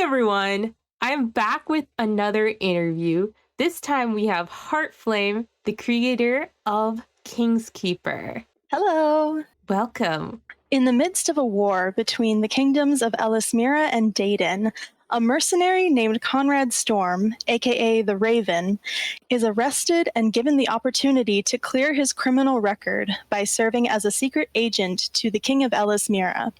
everyone. I'm back with another interview. This time we have Heartflame, the creator of Kingskeeper. Hello. Welcome. In the midst of a war between the kingdoms of Elismira and Daden, a mercenary named Conrad Storm, aka the Raven, is arrested and given the opportunity to clear his criminal record by serving as a secret agent to the king of Elismira.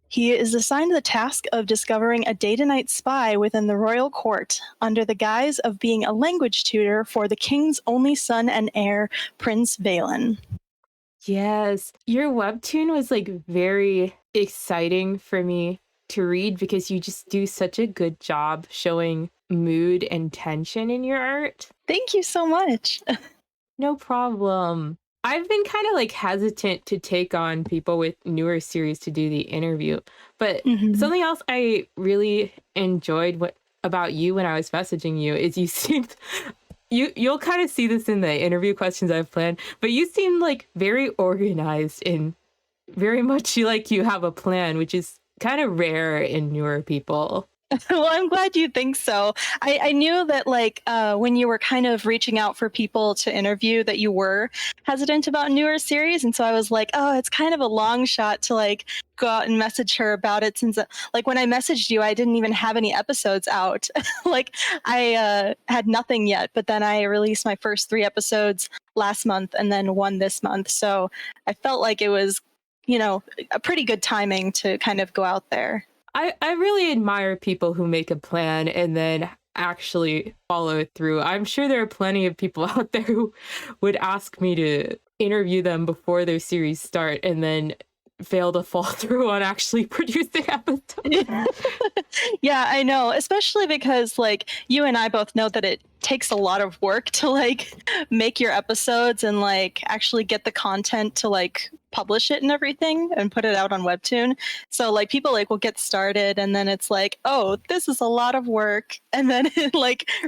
He is assigned the task of discovering a Dadenite spy within the royal court under the guise of being a language tutor for the king's only son and heir, Prince Valen. Yes, your webtoon was very exciting for me to read because you just do such a good job showing mood and tension in your art. Thank you so much. No problem. I've been kind of hesitant to take on people with newer series to do the interview, but something else I really enjoyed about you when I was messaging you is you seemed you'll kind of see this in the interview questions I've planned, but you seem very organized and very much you have a plan, which is kind of rare in newer people. Well, I'm glad you think so. I knew that when you were kind of reaching out for people to interview that you were hesitant about newer series. And so I was like, oh, it's kind of a long shot to go out and message her about it, since when I messaged you, I didn't even have any episodes out. I had nothing yet, but then I released my first 3 episodes last month and then 1 this month. So I felt like it was, a pretty good timing to kind of go out there. I really admire people who make a plan and then actually follow it through. I'm sure there are plenty of people out there who would ask me to interview them before their series start and then fail to fall through on actually producing episodes. Yeah, I know, especially because you and I both know that it takes a lot of work to make your episodes and actually get the content to publish it and everything and put it out on Webtoon. So people will get started and then it's oh, this is a lot of work, and then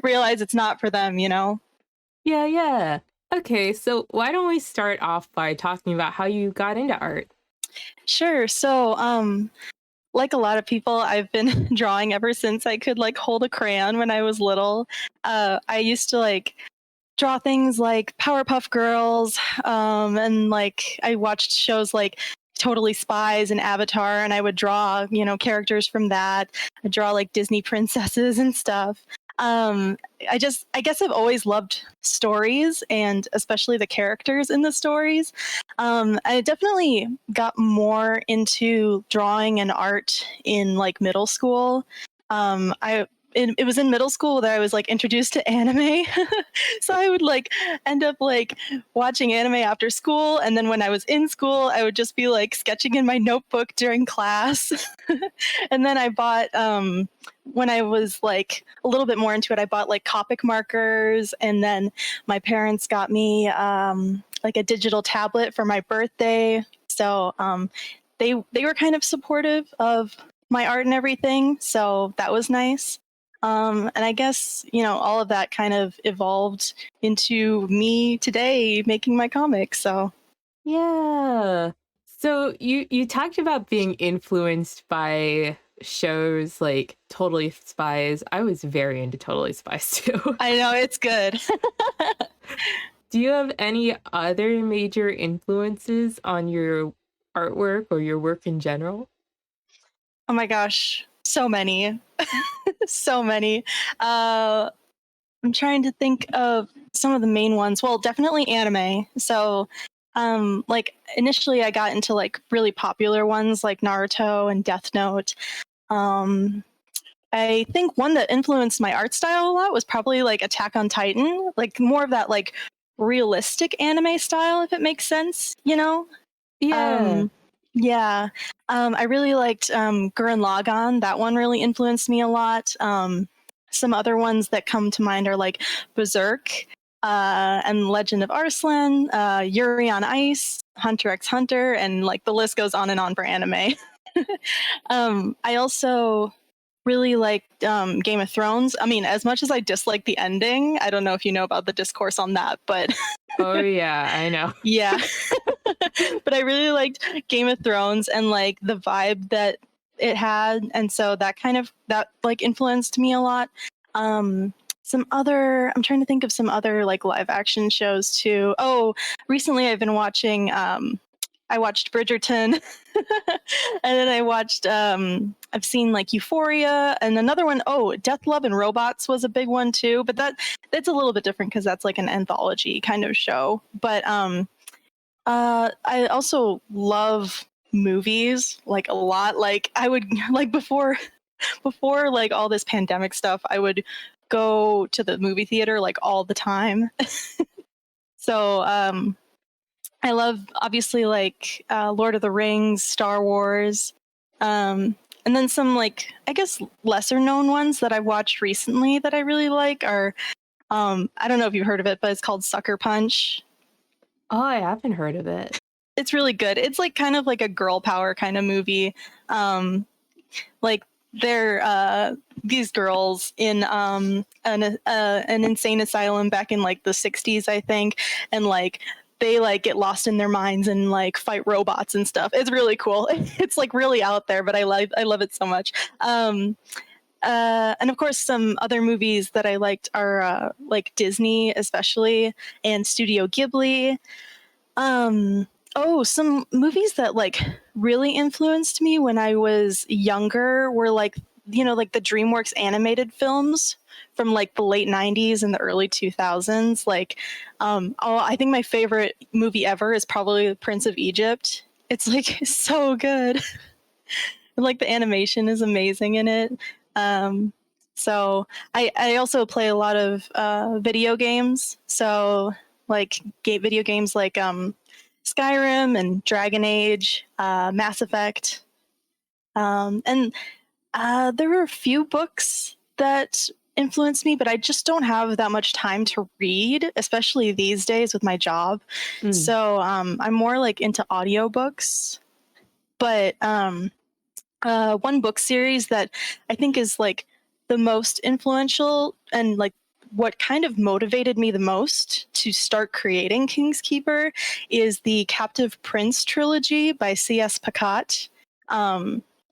realize it's not for them, Yeah. Okay, so why don't we start off by talking about how you got into art? Sure. So like a lot of people, I've been drawing ever since I could hold a crayon when I was little. I used to draw things like Powerpuff Girls, and I watched shows like Totally Spies and Avatar, and I would draw, characters from that. I draw Disney princesses and stuff. I guess I've always loved stories, and especially the characters in the stories. I definitely got more into drawing and art in middle school. It was in middle school that I was introduced to anime. So I would end up watching anime after school, and then when I was in school I would just be sketching in my notebook during class. And then I bought when I was a little bit more into it, I bought Copic markers, and then my parents got me a digital tablet for my birthday. So they were kind of supportive of my art and everything, so that was nice. And I guess, all of that kind of evolved into me today making my comics. So yeah. So you talked about being influenced by shows like Totally Spies. I was very into Totally Spies too. I know, it's good. Do you have any other major influences on your artwork or your work in general? Oh my gosh, so many. So many. I'm trying to think of some of the main ones. Well, definitely anime. So initially I got into really popular ones like Naruto and Death Note. I think one that influenced my art style a lot was probably Attack on Titan, more of that realistic anime style, if it makes sense, Yeah. Yeah. I really liked Gurren Lagann. That one really influenced me a lot. Some other ones that come to mind are Berserk, and Legend of Arslan, Yuri on Ice, Hunter x Hunter, and the list goes on and on for anime. I also really liked Game of Thrones. I mean, as much as I dislike the ending, I don't know if you know about the discourse on that, but Oh yeah, I know. yeah. But I really liked Game of Thrones and the vibe that it had, and so that like influenced me a lot. Some other I'm trying to think of some other like live action shows too. Oh, recently I've been watching I watched Bridgerton and then I've seen like Euphoria and another one. Oh, Death, Love and Robots was a big one too, but that's a little bit different because that's like an anthology kind of show. But I also love movies like a lot. Like I would like before like all this pandemic stuff, I would go to the movie theater like all the time. So I love obviously like Lord of the Rings, Star Wars, and then some like I guess lesser known ones that I've watched recently that I really like are I don't know if you've heard of it, but it's called Sucker Punch. Oh, I haven't heard of it. It's really good. It's like kind of like a girl power kind of movie. Like they're these girls in an insane asylum back in like the 60s, I think, and like they like get lost in their minds and like fight robots and stuff. It's really cool. It's like really out there, but I love it so much. And of course, some other movies that I liked are like Disney, especially, and Studio Ghibli. Oh, some movies that like really influenced me when I was younger were like, like the DreamWorks animated films from like the late 90s and the early 2000s. Like, I think my favorite movie ever is probably Prince of Egypt. It's like so good. Like the animation is amazing in it. So I also play a lot of video games. So like video games like Skyrim and Dragon Age, Mass Effect, and there were a few books that influenced me, but I just don't have that much time to read, especially these days with my job. Mm. So I'm more like into audiobooks. But one book series that I think is like the most influential and like what kind of motivated me the most to start creating King's Keeper is the Captive Prince trilogy by C.S. Pacat.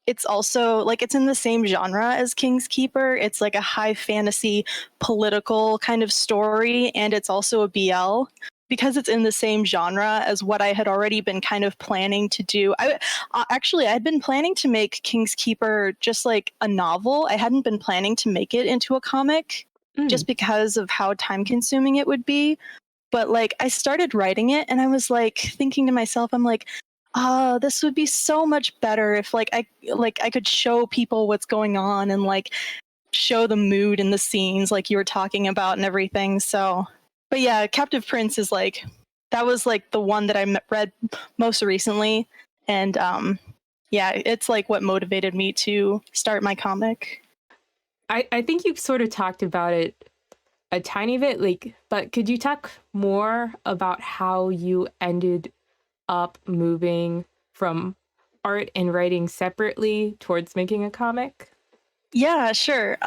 It's also like it's in the same genre as King's Keeper. It's like a high fantasy political kind of story, and it's also a BL because it's in the same genre as what I had already been kind of planning to do. Actually, I'd been planning to make King's Keeper just like a novel. I hadn't been planning to make it into a comic just because of how time consuming it would be. But like I started writing it and I was like thinking to myself, I'm like, oh, this would be so much better if I could show people what's going on and like show the mood in the scenes like you were talking about and everything. So, but yeah, Captive Prince is like that was like the one that I read most recently, and yeah, it's like what motivated me to start my comic. I think you've sort of talked about it a tiny bit, like, but could you talk more about how you ended up moving from art and writing separately towards making a comic? Yeah, sure.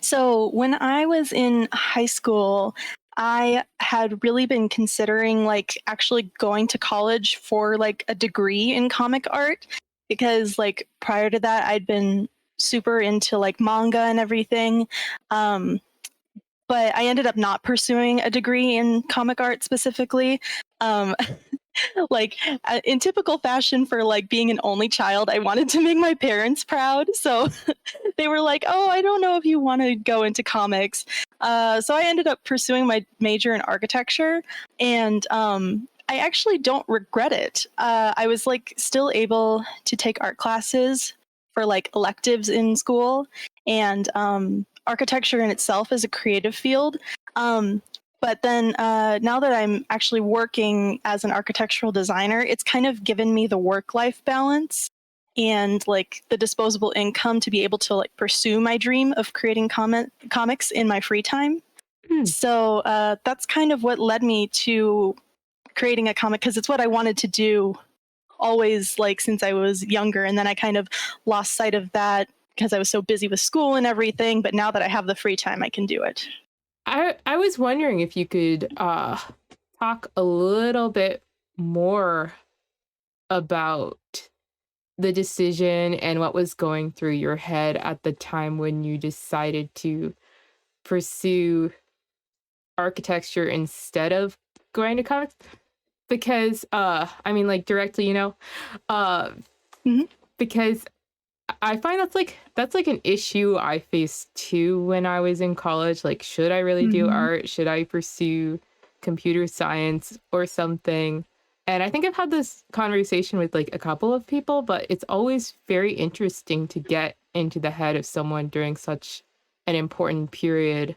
So when I was in high school, I had really been considering like actually going to college for like a degree in comic art because like prior to that I'd been super into like manga and everything. Um, but I ended up not pursuing a degree in comic art specifically. Um, like in typical fashion for like being an only child, I wanted to make my parents proud. So they were like, "Oh, I don't know if you want to go into comics." So I ended up pursuing my major in architecture, and I actually don't regret it. I was like still able to take art classes for like electives in school, and architecture in itself is a creative field. But then now that I'm actually working as an architectural designer, it's kind of given me the work-life balance and like the disposable income to be able to like pursue my dream of creating comics in my free time. So that's kind of what led me to creating a comic because it's what I wanted to do always like since I was younger. And then I kind of lost sight of that because I was so busy with school and everything. But now that I have the free time, I can do it. I was wondering if you could talk a little bit more about the decision and what was going through your head at the time when you decided to pursue architecture instead of going to comics? Because, I mean, like, directly, uh, Mhm. because I find that's like an issue I faced too when I was in college. Like, should I really do Mhm. art? Should I pursue computer science or something? And I think I've had this conversation with like a couple of people, but it's always very interesting to get into the head of someone during such an important period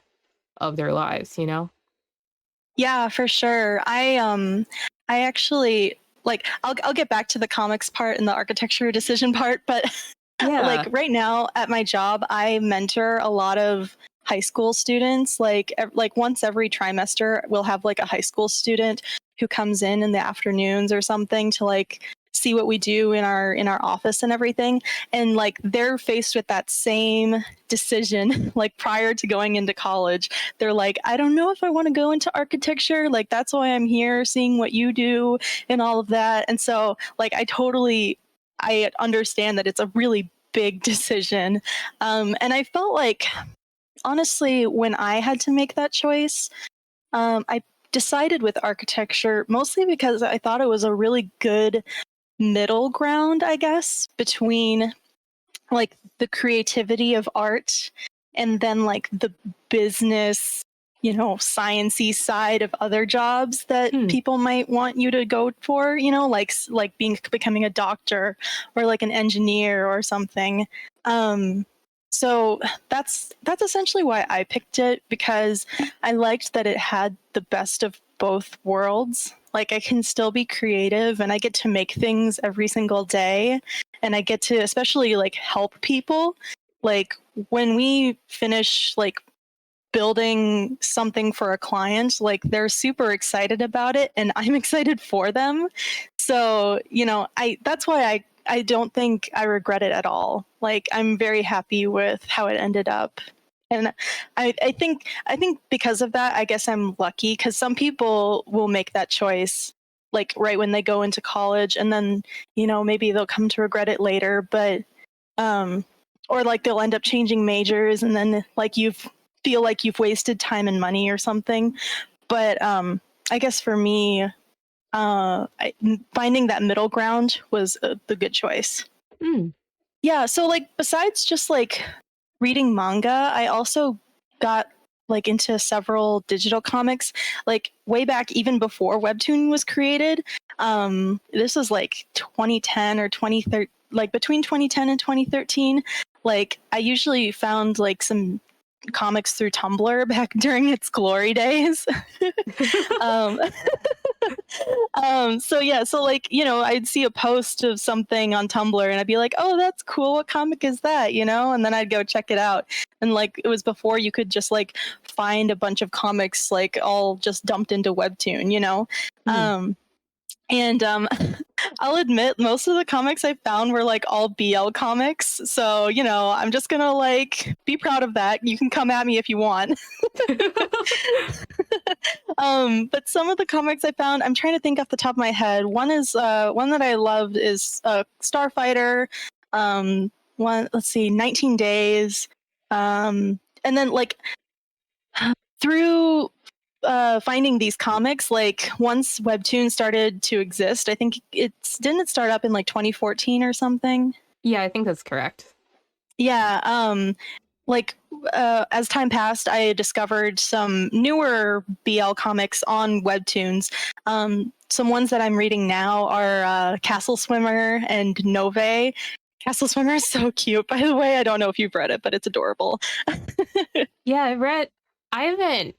of their lives, you know? Yeah, for sure. I actually like I'll get back to the comics part and the architecture decision part, but like Yeah. right now at my job, I mentor a lot of high school students. Like once every trimester, we'll have like a high school student who comes in the afternoons or something to like see what we do in our office and everything. And like they're faced with that same decision like prior to going into college. They're like, I don't know if I want to go into architecture. Like that's why I'm here seeing what you do and all of that. And so like I understand that it's a really big decision. And I felt like, honestly, when I had to make that choice, I decided with architecture mostly because I thought it was a really good middle ground, I guess, between like the creativity of art and then like the business, sciencey side of other jobs that Hmm. people might want you to go for, like becoming a doctor or like an engineer or something. um so that's essentially why I picked it, because I liked that it had the best of both worlds. Like I can still be creative and I get to make things every single day, and I get to especially like help people. Like when we finish like building something for a client, like they're super excited about it and I'm excited for them. So, I that's why I don't think I regret it at all. Like I'm very happy with how it ended up. And I think because of that, I guess I'm lucky, because some people will make that choice like right when they go into college, and then maybe they'll come to regret it later. But um or like they'll end up changing majors, and then like you feel like you've wasted time and money or something. But I guess for me, finding that middle ground was the good choice. Hmm. Yeah, so like besides just like reading manga, I also got like into several digital comics, like way back even before Webtoon was created. This was like 2010 or 2013, like between 2010 and 2013. Like I usually found like some comics through Tumblr back during its glory days. um, so yeah, so like, I'd see a post of something on Tumblr and I'd be like, oh, that's cool. What comic is that? And then I'd go check it out. And like, it was before you could just like find a bunch of comics like all just dumped into Webtoon. Hmm. Um, and I'll admit, most of the comics I found were like all BL comics. So, I'm just gonna like be proud of that. You can come at me if you want. But some of the comics I found, I'm trying to think off the top of my head. One that I loved is Starfighter. One, let's see, 19 Days. And then like through finding these comics, like once Webtoon started to exist, I think didn't it start up in like 2014 or something? Yeah, I think that's correct. Yeah. Like as time passed, I discovered some newer BL comics on Webtoons. Some ones that I'm reading now are Castle Swimmer and Nove. Castle Swimmer is so cute, by the way. I don't know if you've read it, but it's adorable. Yeah, I haven't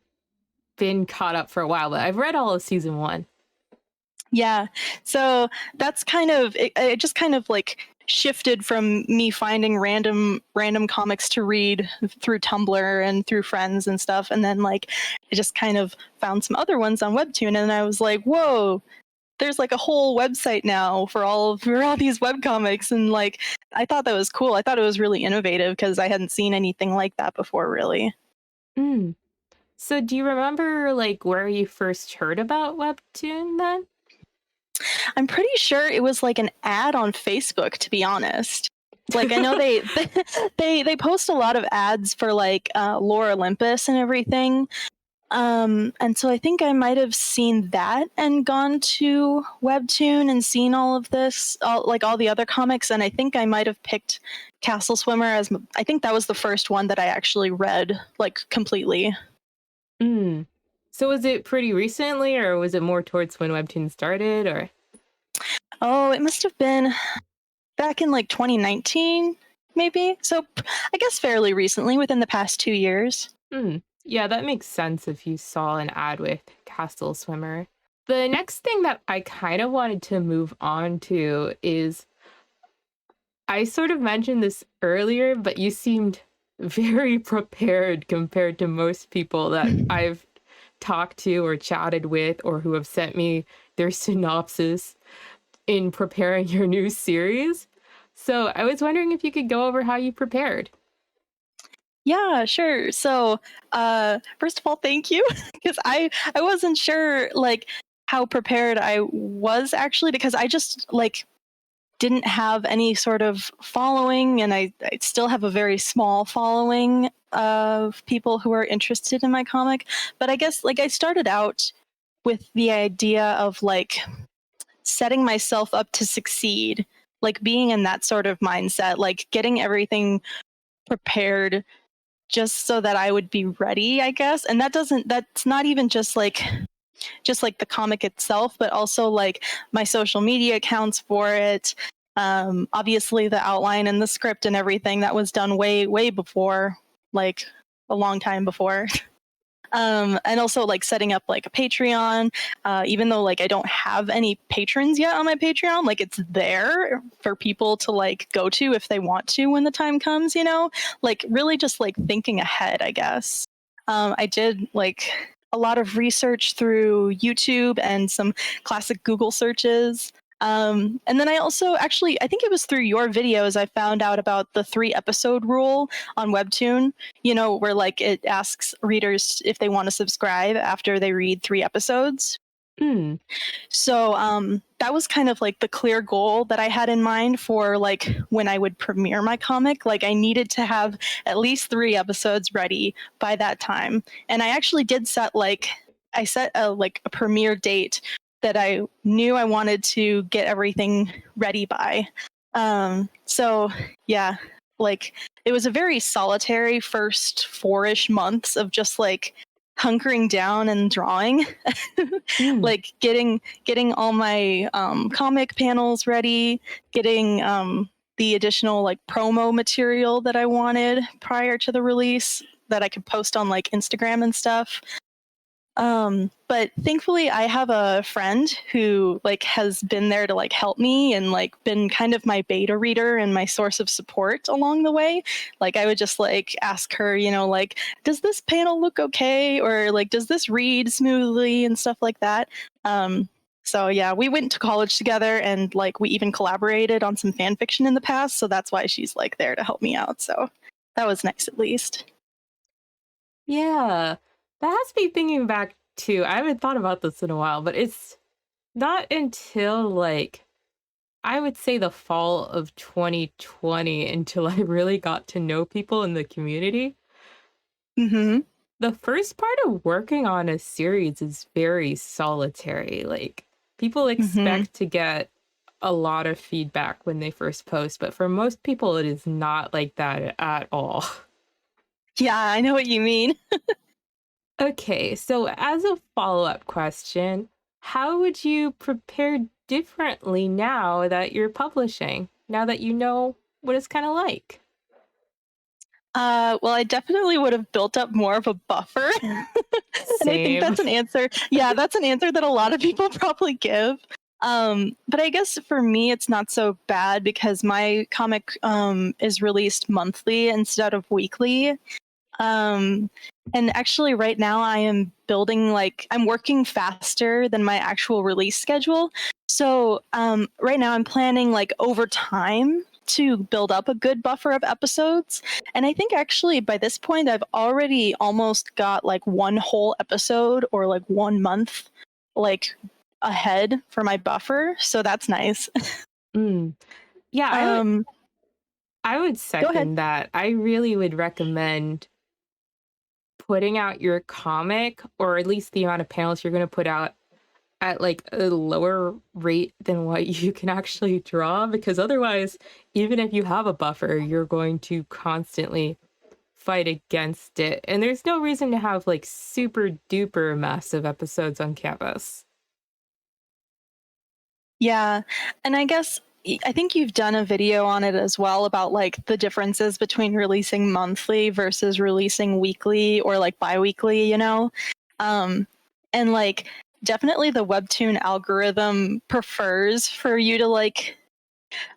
been caught up for a while, but I've read all of season one. Yeah. So that's it just kind of like shifted from me finding random comics to read through Tumblr and through friends and stuff, and then like I just kind of found some other ones on Webtoon, and I was like, whoa, there's like a whole website now for all these webcomics. And like I thought that was cool. I thought it was really innovative because I hadn't seen anything like that before, really. Mm. So do you remember like where you first heard about Webtoon then? I'm pretty sure it was like an ad on Facebook, to be honest. Like I know they they post a lot of ads for like Lore Olympus and everything. And so I think I might have seen that and gone to Webtoon and seen all of this, like all the other comics. And I think I might have picked Castle Swimmer as I think that was the first one that I actually read like completely. Mm. So was it pretty recently, or was it more towards when Webtoon started, or? Oh, it must have been back in like 2019, maybe. So I guess fairly recently, within the past 2 years. Yeah, that makes sense if you saw an ad with Castle Swimmer. The next thing that I kind of wanted to move on to is I sort of mentioned this earlier, but you seemed very prepared compared to most people that I've talked to or chatted with or who have sent me their synopsis in preparing your new series. So I was wondering if you could go over how you prepared. Yeah, sure. So, first of all, thank you, because I wasn't sure like how prepared I was actually, because I just like didn't have any sort of following, and I still have a very small following of people who are interested in my comic. But I guess like I started out with the idea of like setting myself up to succeed, like being in that sort of mindset, like getting everything prepared just so that I would be ready, I guess. And that's not even just like the comic itself, but also like my social media accounts for it. Obviously the outline and the script and everything that was done way before, like a long time before. And also like setting up like a Patreon, even though like I don't have any patrons yet on my Patreon, like it's there for people to like go to if they want to when the time comes, you know, like really just like thinking ahead, I guess. I did like a lot of research through YouTube and some classic Google searches. And then I also actually, I think it was through your videos, I found out about the 3 episode rule on Webtoon, you know, where like it asks readers if they want to subscribe after they read 3 episodes. Hmm. So that was kind of like the clear goal that I had in mind for like when I would premiere my comic. Like I needed to have at least 3 episodes ready by that time. And I actually did set like I set a like a premiere date that I knew I wanted to get everything ready by. So yeah, like it was a very solitary first 4-ish months of just like hunkering down and drawing. Mm. Like getting all my comic panels ready, getting the additional like promo material that I wanted prior to the release that I could post on like Instagram and stuff. But thankfully I have a friend who like has been there to like help me and like been kind of my beta reader and my source of support along the way. Like I would just like ask her, you know, like, does this panel look okay? Or like, does this read smoothly and stuff like that? So yeah, we went to college together and like we even collaborated on some fan fiction in the past. So that's why she's like there to help me out. So that was nice at least. Yeah, that has me thinking back too. I haven't thought about this in a while, but it's not until like I would say the fall of 2020 until I really got to know people in the community. Mm-hmm. The first part of working on a series is very solitary. Like people Mm-hmm. expect to get a lot of feedback when they first post, but for most people, it is not like that at all. Yeah, I know what you mean. Okay, so as a follow-up question, how would you prepare differently now that you're publishing? Now that you know what it's kind of like? Well, I definitely would have built up more of a buffer. And I think Same. that's an answer. Yeah, that's an answer that a lot of people probably give. But I guess for me, it's not so bad because my comic is released monthly instead of weekly. Um, and actually, right now, I am building like I'm working faster than my actual release schedule. So right now, I'm planning like over time to build up a good buffer of episodes. And I think actually by this point, I've already almost got like one whole episode or like 1 month like ahead for my buffer, so that's nice. Mm. Yeah, um I would Go ahead. second that. I really would recommend putting out your comic, or at least the amount of panels you're going to put out, at like a lower rate than what you can actually draw, because otherwise, even if you have a buffer, you're going to constantly fight against it. And there's no reason to have like super duper massive episodes on Canvas. Yeah, and I guess I think you've done a video on it as well about like the differences between releasing monthly versus releasing weekly or like bi-weekly, you know? Um, and like definitely the Webtoon algorithm prefers for you to like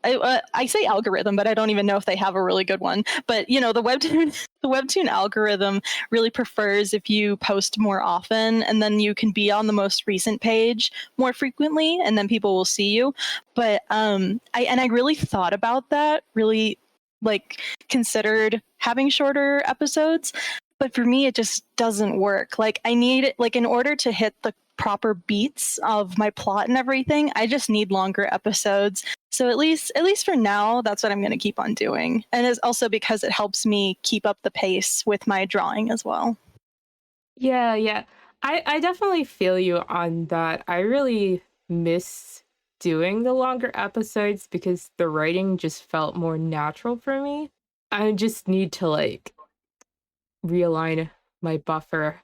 I say algorithm, but I don't even know if they have a really good one. But you know, the Webtoon the Webtoon algorithm really prefers if you post more often, and then you can be on the most recent page more frequently, and then people will see you. But I really thought about that. Really, like considered having shorter episodes, but for me, it just doesn't work. Like I need like in order to hit the proper beats of my plot and everything, I just need longer episodes. So at least for now, that's what I'm going to keep on doing. And it's also because it helps me keep up the pace with my drawing as well. Yeah, yeah. I definitely feel you on that. I really miss doing the longer episodes because the writing just felt more natural for me. I just need to like realign my buffer.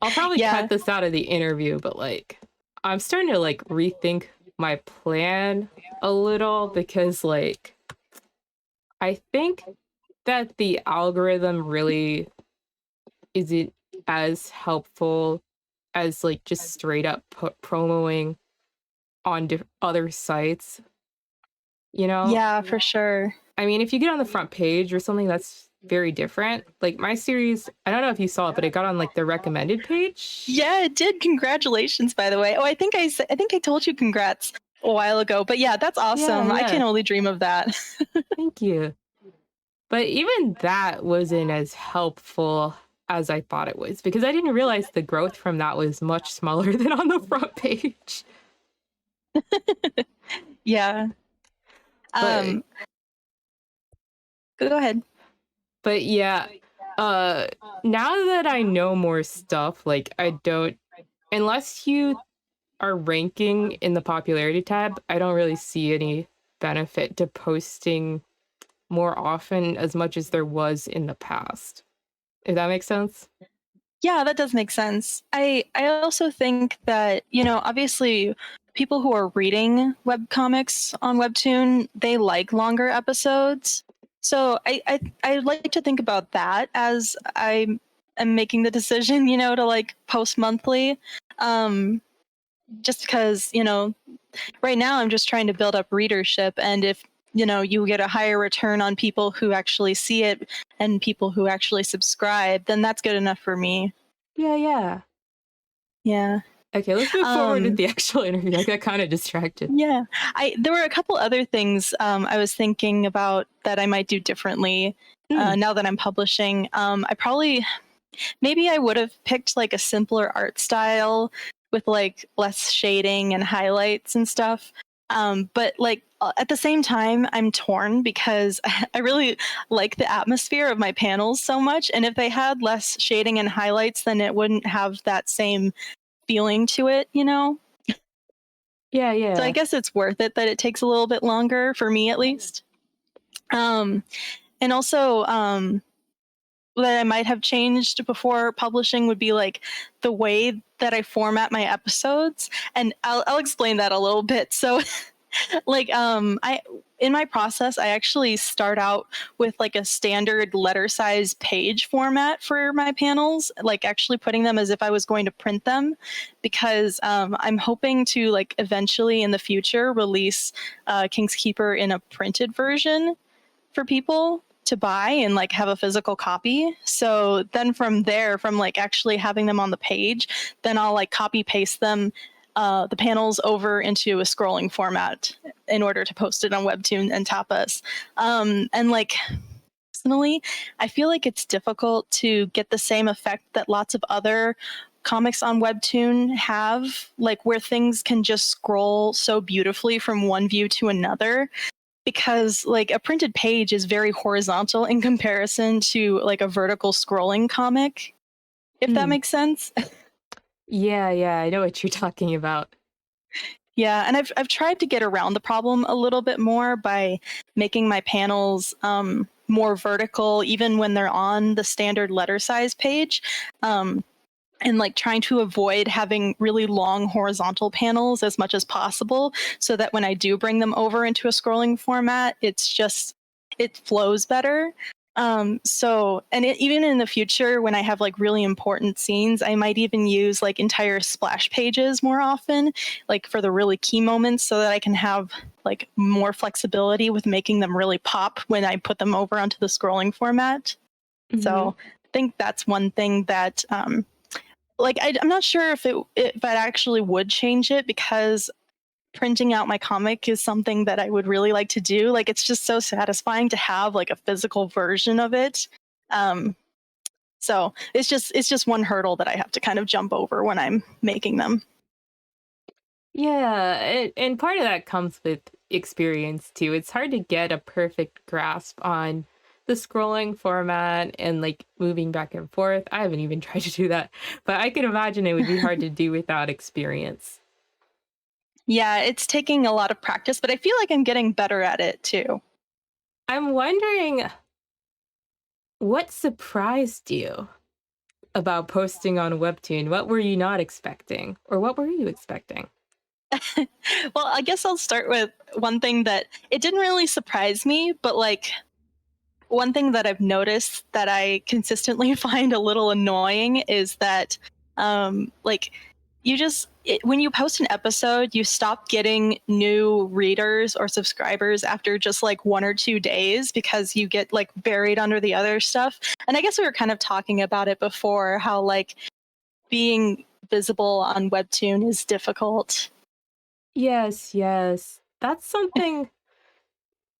I'll probably cut Yeah. this out of the interview, but like I'm starting to like rethink my plan a little, because like I think that the algorithm really isn't as helpful as like just straight up promoing on other sites, you know? Yeah, for sure. I mean, if you get on the front page or something, that's very different. Like my series, I don't know if you saw it, but it got on like the recommended page. Yeah, it did. Congratulations, by the way. Oh, I think I told you congrats a while ago. But yeah, that's Yeah, awesome. I can yeah. only dream of that. Thank you. But even that wasn't as helpful as I thought it was, because I didn't realize the growth from that was much smaller than on the front page. Yeah. But Um Go ahead. but yeah, uh now that I know more stuff, like I don't, unless you are ranking in the popularity tab, I don't really see any benefit to posting more often as much as there was in the past. If that makes sense? Yeah, that does make sense. I also think that, you know, obviously people who are reading webcomics on Webtoon, they like longer episodes. So I like to think about that as I am making the decision, you know, to like post monthly. Um just because, you know, right now I'm just trying to build up readership, and if you know you get a higher return on people who actually see it and people who actually subscribe, then that's good enough for me. Yeah, yeah. Yeah. Okay, let's move forward with Um, the actual interview. I got kind of distracted. yeah. I There were a couple other things I was thinking about that I might do differently Mm. now that I'm publishing. I probably maybe I would have picked like a simpler art style with like less shading and highlights and stuff. But like at the same time, I'm torn because I really like the atmosphere of my panels so much. And if they had less shading and highlights, then it wouldn't have that same feeling to it, you know? Yeah, So I yeah. guess it's worth it that it takes a little bit longer for me at least. Um, and also, that I might have changed before publishing would be like the way that I format my episodes, and I'll explain that a little bit. So, like, I in my process, I actually start out with like a standard letter size page format for my panels, like actually putting them as if I was going to print them, because I'm hoping to like eventually in the future release King's Keeper in a printed version for people to buy and like have a physical copy. So then from there, from like actually having them on the page, then I'll like copy paste them the panels over into a scrolling format in order to post it on Webtoon and Tapas. And like personally, I feel like it's difficult to get the same effect that lots of other comics on Webtoon have, like where things can just scroll so beautifully from one view to another, because like a printed page is very horizontal in comparison to like a vertical scrolling comic, if that Mm. makes sense. Yeah, yeah, I know what you're talking about. Yeah, and I've tried to get around the problem a little bit more by making my panels more vertical, even when they're on the standard letter size page. And like trying to avoid having really long horizontal panels as much as possible, so that when I do bring them over into a scrolling format, it flows better. Even in the future, when I have like really important scenes, I might even use like entire splash pages more often, like for the really key moments, so that I can have like more flexibility with making them really pop when I put them over onto the scrolling format. Hmm. So I think that's one thing that I'm not sure if I actually would change it, because printing out my comic is something that I would really like to do. Like it's just so satisfying to have like a physical version of it. Um, so it's just one hurdle that I have to kind of jump over when I'm making them. Yeah, and part of that comes with experience too. It's hard to get a perfect grasp on the scrolling format and like moving back and forth. I haven't even tried to do that, but I can imagine it would be hard to do without experience. Yeah, it's taking a lot of practice, but I feel like I'm getting better at it too. I'm wondering what surprised you about posting on Webtoon. What were you not expecting? Or what were you expecting? Well, I guess I'll start with one thing that it didn't really surprise me, but like one thing that I've noticed that I consistently find a little annoying is that, like, when you post an episode, you stop getting new readers or subscribers after just like 1 or 2 days, because you get like buried under the other stuff. And I guess we were kind of talking about it before, how like being visible on Webtoon is difficult. Yes, yes. That's something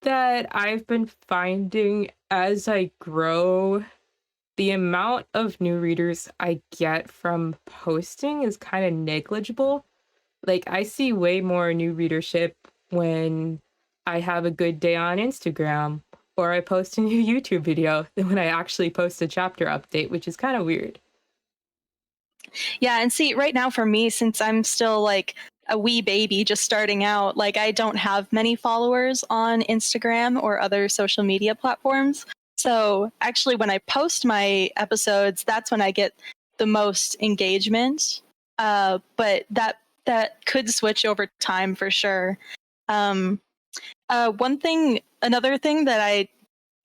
that I've been finding as I grow. The amount of new readers I get from posting is kind of negligible. Like, I see way more new readership when I have a good day on Instagram or I post a new YouTube video than when I actually post a chapter update, which is kind of weird. Yeah, and see, right now for me, since I'm still like a wee baby just starting out, like I don't have many followers on Instagram or other social media platforms. So actually, when I post my episodes, that's when I get the most engagement. But that could switch over time for sure. Um, another thing that I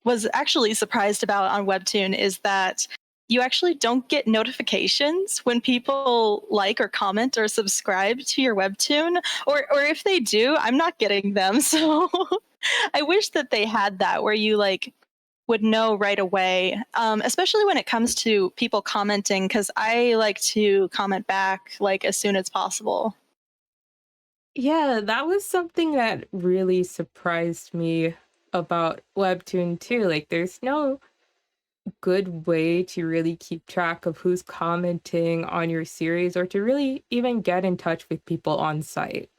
was actually surprised about on Webtoon is that you actually don't get notifications when people like or comment or subscribe to your Webtoon, or if they do, I'm not getting them. So I wish that they had that where you like would know right away, especially when it comes to people commenting, because I like to comment back like as soon as possible. Yeah, that was something that really surprised me about Webtoon too. Like, there's no good way to really keep track of who's commenting on your series or to really even get in touch with people on site.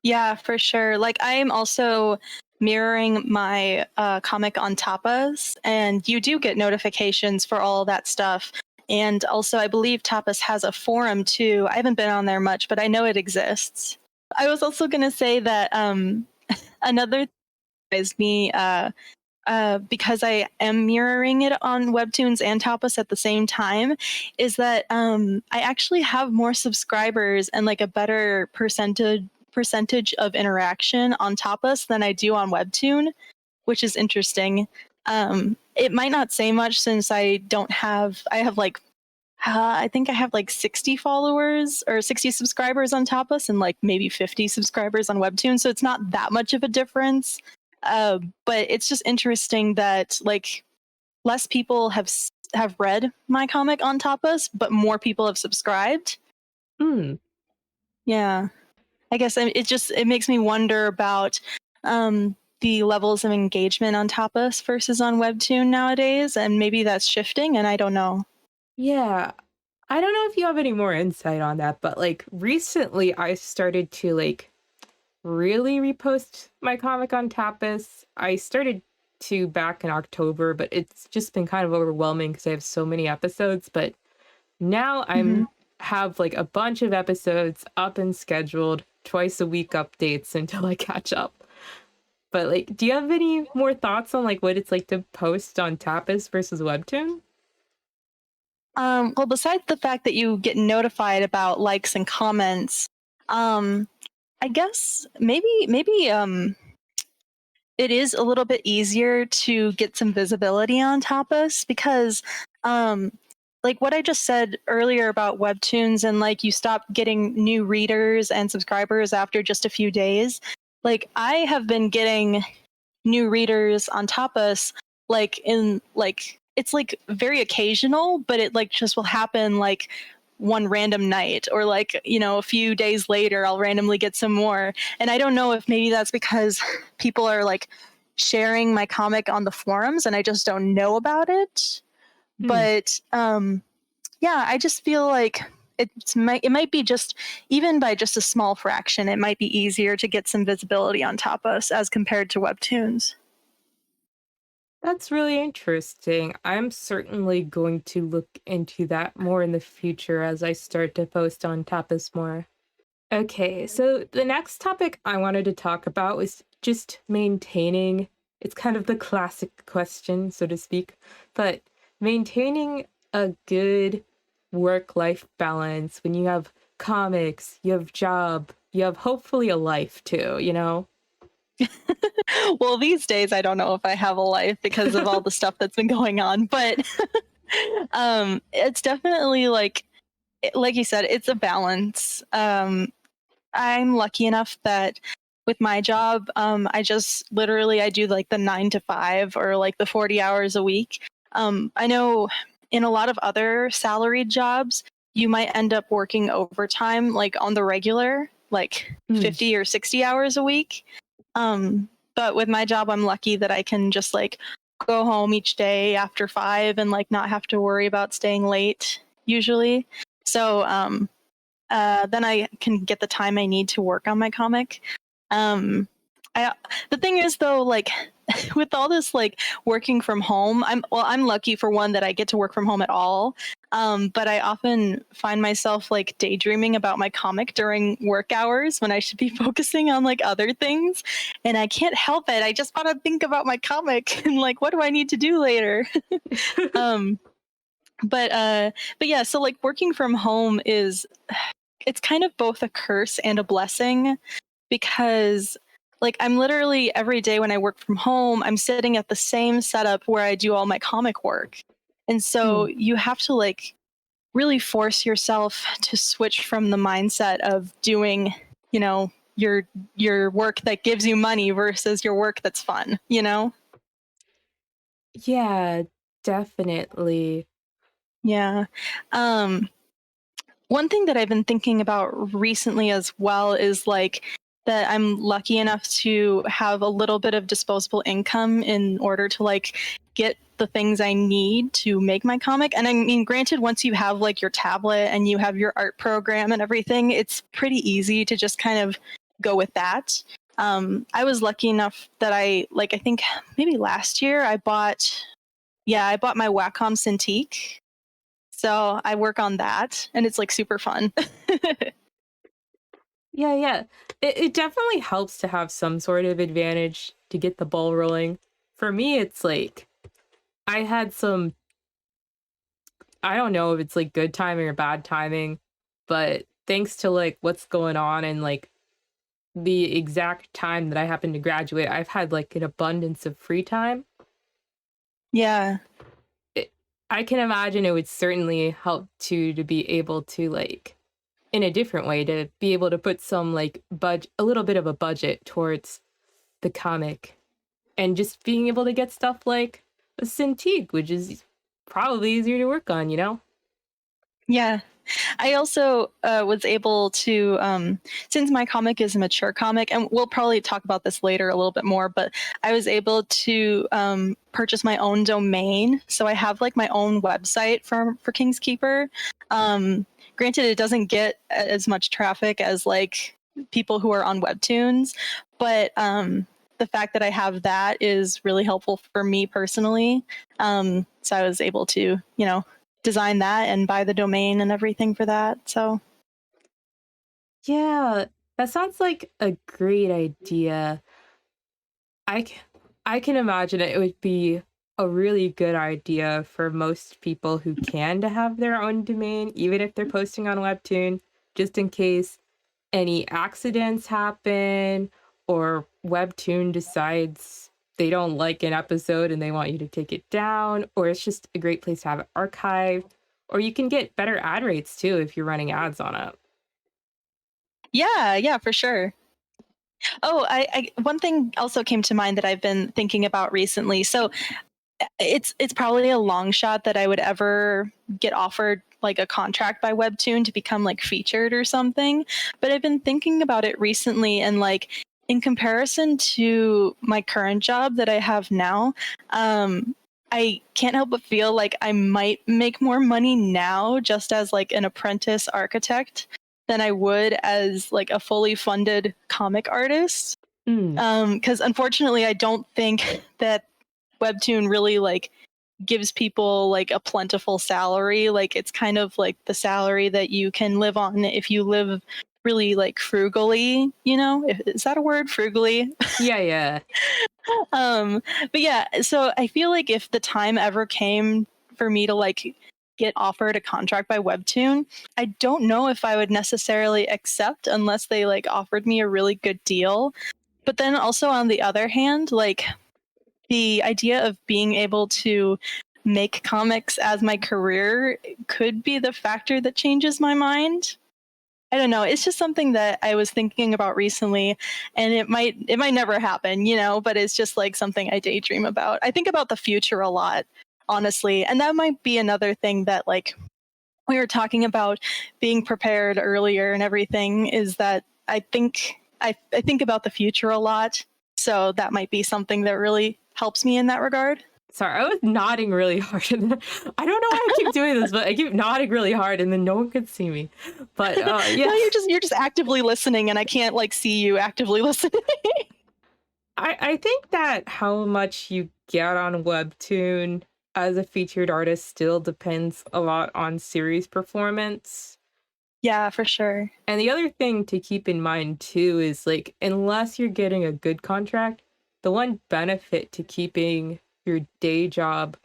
Yeah, for sure. Like I am also mirroring my comic on tapas, and you do get notifications for all that stuff. And also, I believe tapas has a forum too. I haven't been on there much, but I know it exists. I was also going to say that another is me, because I am mirroring it on Webtoons and Tapas at the same time, is that I actually have more subscribers and like a better percentage of interaction on Tapas than I do on Webtoon, which is interesting. It might not say much since I have like I think I have like 60 followers or 60 subscribers on Tapas and like maybe 50 subscribers on Webtoon. So it's not that much of a difference. But it's just interesting that like less people have read my comic on Tapas, but more people have subscribed. Hmm. Yeah, I guess it makes me wonder about the levels of engagement on Tapas versus on Webtoon nowadays, and maybe that's shifting, and I don't know. Yeah. I don't know if you have any more insight on that, but like recently I started to like really repost my comic on Tapas. I started to back in October, but it's just been kind of overwhelming because I have so many episodes. But now Mhm. I'm have like a bunch of episodes up and scheduled, twice a week updates until I catch up. But like, do you have any more thoughts on like what it's like to post on Tapas versus Webtoon? Well, besides the fact that you get notified about likes and comments, um, I guess maybe it is a little bit easier to get some visibility on Tapas because, um, like what I just said earlier about Webtoons and like you stop getting new readers and subscribers after just a few days. Like I have been getting new readers on Tapas like in like it's like very occasional, but it like just will happen like one random night or like a few days later I'll randomly get some more. And I don't know if maybe that's because people are like sharing my comic on the forums and I just don't know about it. Hmm. But yeah, I just feel like it might be just even by just a small fraction, it might be easier to get some visibility on Tapas as compared to Webtoons. That's really interesting. I'm certainly going to look into that more in the future as I start to post on Tapas more. Okay, so the next topic I wanted to talk about was just maintaining. It's kind of the classic question, so to speak, but maintaining a good work life balance when you have comics, you have job, you have hopefully a life too, you know? Well, these days I don't know if I have a life because of all the stuff that's been going on, but it's definitely like you said, it's a balance. I'm lucky enough that with my job, I just literally I do like the 9 to 5 or like the 40 hours a week. I know in a lot of other salaried jobs, you might end up working overtime like on the regular, like Mm. 50 or 60 hours a week. But with my job, I'm lucky that I can just like go home each day after 5 and like not have to worry about staying late usually. So then I can get the time I need to work on my comic. Um, I, the thing is though, like with all this like working from home, I'm lucky for one that I get to work from home at all. But I often find myself like daydreaming about my comic during work hours when I should be focusing on like other things, and I can't help it. I just want to think about my comic and like what do I need to do later. um, but yeah, so like working from home is it's kind of both a curse and a blessing because like I'm literally every day when I work from home, I'm sitting at the same setup where I do all my comic work. And so Mm. you have to like really force yourself to switch from the mindset of doing, you know, your work that gives you money versus your work that's fun, you know? Yeah, definitely. Yeah. Um One thing that I've been thinking about recently as well is like that I'm lucky enough to have a little bit of disposable income in order to like get the things I need to make my comic. And I mean, granted, once you have like your tablet and you have your art program and everything, it's pretty easy to just kind of go with that. I was lucky enough that I think maybe last year I bought my Wacom Cintiq, so I work on that and it's like super fun. Yeah, yeah. It definitely helps to have some sort of advantage to get the ball rolling. For me, it's like I had some, I don't know if it's like good timing or bad timing, but thanks to like what's going on and like the exact time that I happen to graduate, I've had like an abundance of free time. Yeah. It, I can imagine it would certainly help to be able to like in a different way to be able to put some like a little bit of a budget towards the comic and just being able to get stuff like a Cintiq, which is probably easier to work on, you know? Yeah. I also was able to, since my comic is a mature comic, and we'll probably talk about this later a little bit more, but I was able to purchase my own domain. So I have like my own website for King's Keeper. Granted, it doesn't get as much traffic as like people who are on Webtoons, but the fact that I have that is really helpful for me personally. So I was able to, design that and buy the domain and everything for that. So Yeah, that sounds like a great idea. I c I can imagine it would be a really good idea for most people who can to have their own domain, even if they're posting on Webtoon, just in case any accidents happen or Webtoon decides they don't like an episode and they want you to take it down, or it's just a great place to have it archived, or you can get better ad rates too if you're running ads on it. yeah, for sure. Oh, one thing also came to mind that I've been thinking about recently. So it's probably a long shot that I would ever get offered like a contract by Webtoon to become like featured or something. But I've been thinking about it recently, and like in comparison to my current job that I have now, I can't help but feel like I might make more money now just as like an apprentice architect than I would as like a fully funded comic artist. Mm. Because unfortunately, I don't think that Webtoon really like gives people like a plentiful salary. Like it's kind of like the salary that you can live on if you live really like frugally, Is that a word? Frugally? Yeah, yeah. um but yeah, so I feel like if the time ever came for me to like get offered a contract by Webtoon, I don't know if I would necessarily accept unless they like offered me a really good deal. But then also on the other hand, like the idea of being able to make comics as my career could be the factor that changes my mind. I don't know. It's just something that I was thinking about recently, and it might never happen, but it's just like something I daydream about. I think about the future a lot, honestly. And that might be another thing that like we were talking about being prepared earlier and everything, is that I think about the future a lot. So that might be something that really helps me in that regard. Sorry, I was nodding really hard. And I don't know why I keep doing this, but I keep nodding really hard, and then no one could see me. But yeah, No, you're just actively listening, and I can't like see you actively listening. I think that how much you get on Webtoon as a featured artist still depends a lot on series performance. Yeah, for sure. And the other thing to keep in mind too is like, unless you're getting a good contract, the one benefit to keeping your day job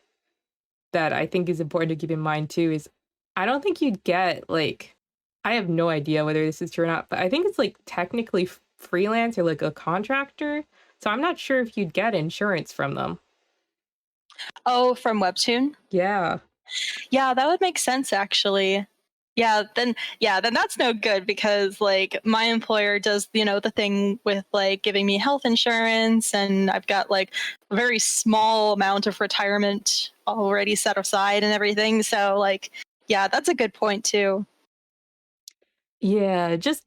that I think is important to keep in mind too is I don't think you'd get like, I have no idea whether this is true or not, but I think it's like technically freelance or like a contractor. So I'm not sure if you'd get insurance from them. Oh, from Webtoon? Yeah. Yeah, that would make sense actually. Yeah, then that's no good because like my employer does, the thing with like giving me health insurance, and I've got like a very small amount of retirement already set aside and everything. So like yeah, that's a good point too. Yeah, just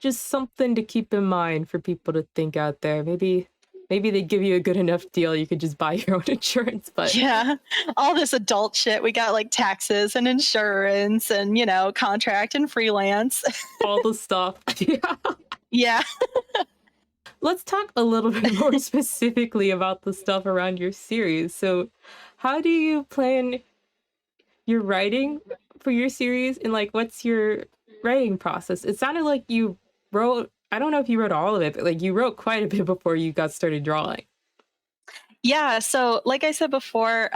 something to keep in mind for people to think out there. Maybe they give you a good enough deal you could just buy your own insurance, but Yeah, all this adult shit. We got like taxes and insurance and, contract and freelance. all the stuff. Yeah. Yeah. Let's talk a little bit more specifically about the stuff around your series. So, how do you plan your writing for your series, and like what's your writing process? It sounded like you wrote, I don't know if you wrote all of it, but like you wrote quite a bit before you got started drawing. Yeah. So, like I said before,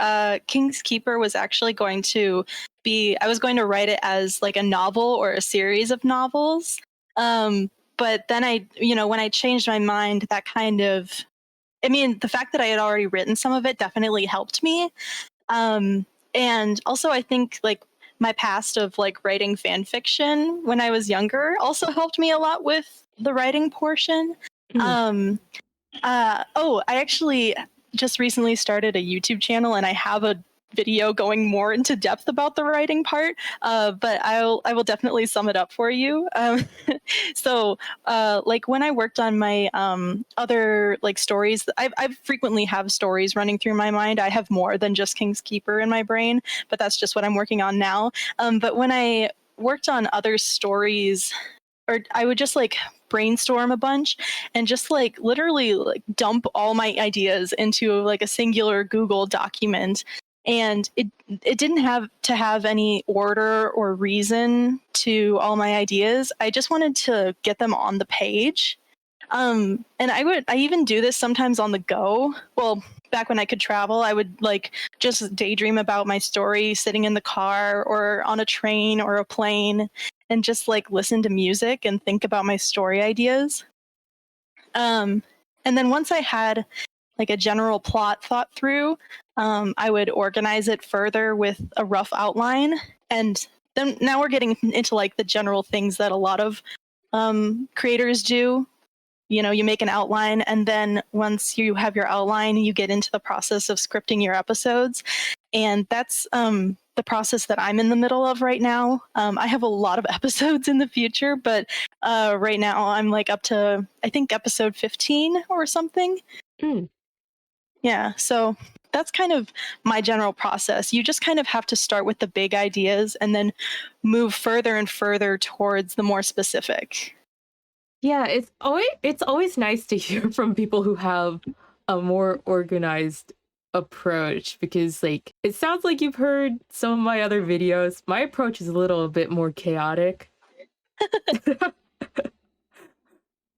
King's Keeper was actually going to I was going to write it as like a novel or a series of novels. But then when I changed my mind, that kind of, I mean, the fact that I had already written some of it definitely helped me. Um, and also, I think like my past of like writing fan fiction when I was younger also helped me a lot with the writing portion. Mm. I actually just recently started a YouTube channel, and I have a video going more into depth about the writing part, but I will definitely sum it up for you. So like when I worked on my other like stories, I frequently have stories running through my mind. I have more than just King's Keeper in my brain, but that's just what I'm working on now. But when I worked on other stories, or I would just like brainstorm a bunch and just like literally like dump all my ideas into like a singular Google document. And it didn't have to have any order or reason to all my ideas. I just wanted to get them on the page. And I even do this sometimes on the go. Well, back when I could travel, I would like just daydream about my story sitting in the car or on a train or a plane and just like listen to music and think about my story ideas. And then once I had like a general plot thought through, I would organize it further with a rough outline. And then now we're getting into like the general things that a lot of creators do. You know, you make an outline, and then once you have your outline, you get into the process of scripting your episodes. And that's the process that I'm in the middle of right now. I have a lot of episodes in the future, but right now I'm like up to, I think, episode 15 or something. Mm. Yeah, so that's kind of my general process. You just kind of have to start with the big ideas and then move further and further towards the more specific. Yeah, it's always nice to hear from people who have a more organized approach, because like it sounds like you've heard some of my other videos. My approach is a little bit more chaotic.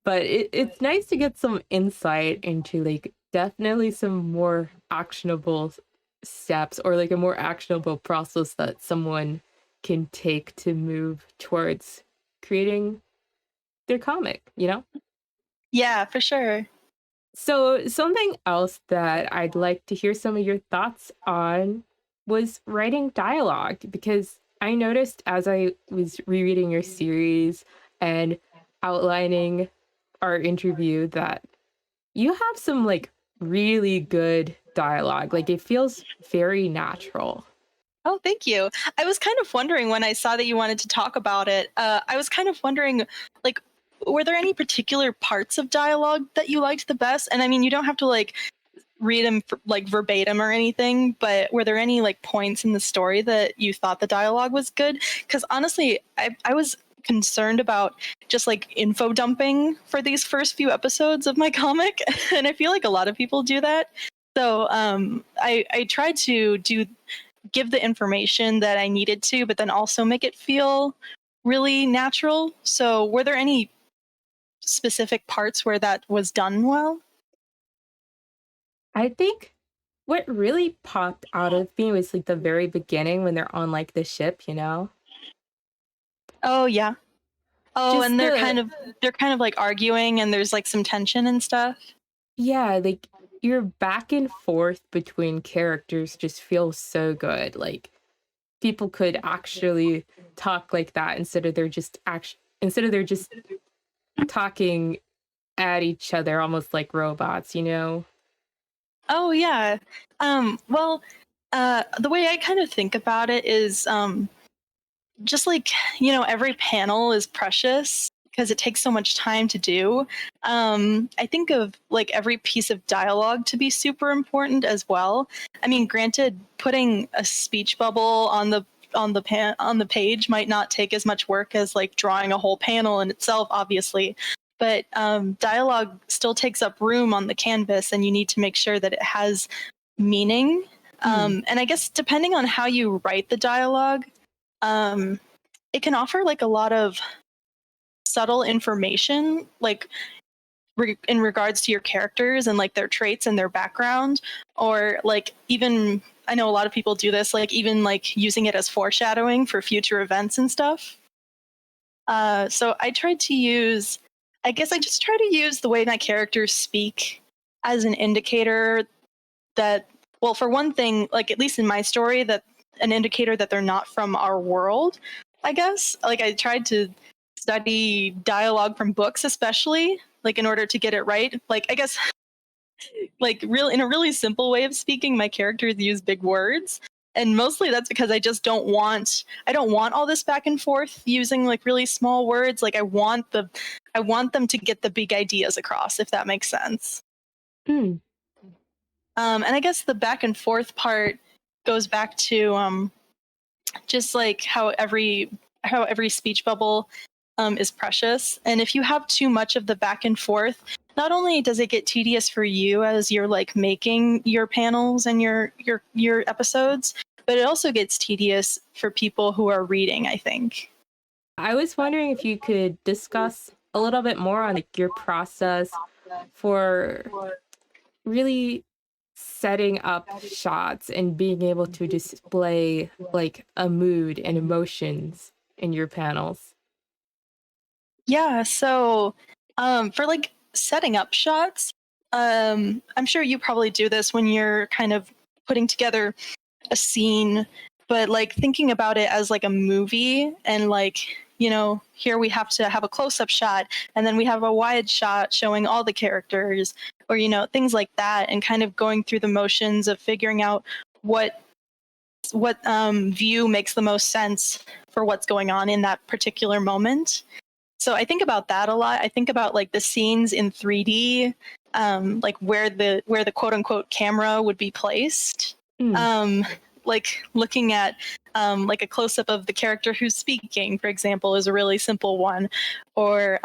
But it's nice to get some insight into like definitely some more actionable steps, or like a more actionable process that someone can take to move towards creating their comic, you know? Yeah, for sure. So, something else that I'd like to hear some of your thoughts on was writing dialogue, because I noticed as I was rereading your series and outlining our interview that you have some like really good dialogue. Like it feels very natural. Oh, thank you. I was kind of wondering when I saw that you wanted to talk about it. I was kind of wondering, like, were there any particular parts of dialogue that you liked the best? And I mean, you don't have to like read them like verbatim or anything, but were there any like points in the story that you thought the dialogue was good? Because honestly, I was concerned about just like info dumping for these first few episodes of my comic, and I feel like a lot of people do that. So I tried to give the information that I needed to, but then also make it feel really natural. So, were there any specific parts where that was done well? I think what really popped out of me was like the very beginning when they're on like the ship, you know? Oh yeah. Oh, Just and the they're kind of like arguing, and there's like some tension and stuff. Yeah, like your back and forth between characters just feels so good. Like people could actually talk like that instead of they're just talking at each other almost like robots, you know? Oh yeah. Well, the way I kind of think about it is just like, you know, every panel is precious because it takes so much time to do. I think of like every piece of dialogue to be super important as well. I mean, granted, putting a speech bubble on the page might not take as much work as like drawing a whole panel in itself, obviously. But dialogue still takes up room on the canvas, and you need to make sure that it has meaning. Hmm. And I guess depending on how you write the dialogue, um, it can offer like a lot of subtle information, like in regards to your characters and like their traits and their background, or like even I know a lot of people do this, like even like using it as foreshadowing for future events and stuff. So I guess I just try to use the way my characters speak as an indicator that, well, for one thing, like at least in my story, that an indicator that they're not from our world, I guess. Like I tried to study dialogue from books, especially, like in order to get it right. Like I guess like real in a really simple way of speaking, my characters use big words. And mostly that's because I just don't want all this back and forth using like really small words. Like I want them to get the big ideas across, if that makes sense. Mm. And I guess the back and forth part goes back to just like how every speech bubble is precious. And if you have too much of the back and forth, not only does it get tedious for you as you're like making your panels and your episodes, but it also gets tedious for people who are reading, I think. I was wondering if you could discuss a little bit more on like your process for really setting up shots and being able to display like a mood and emotions in your panels. Yeah, so for like setting up shots, I'm sure you probably do this when you're kind of putting together a scene, but like thinking about it as like a movie and like, here we have to have a close-up shot and then we have a wide shot showing all the characters or things like that, and kind of going through the motions of figuring out what view makes the most sense for what's going on in that particular moment. So I think about that a lot. I think about like the scenes in 3D, like where the quote unquote camera would be placed. Mm. Like looking at like a close up of the character who's speaking, for example, is a really simple one. Or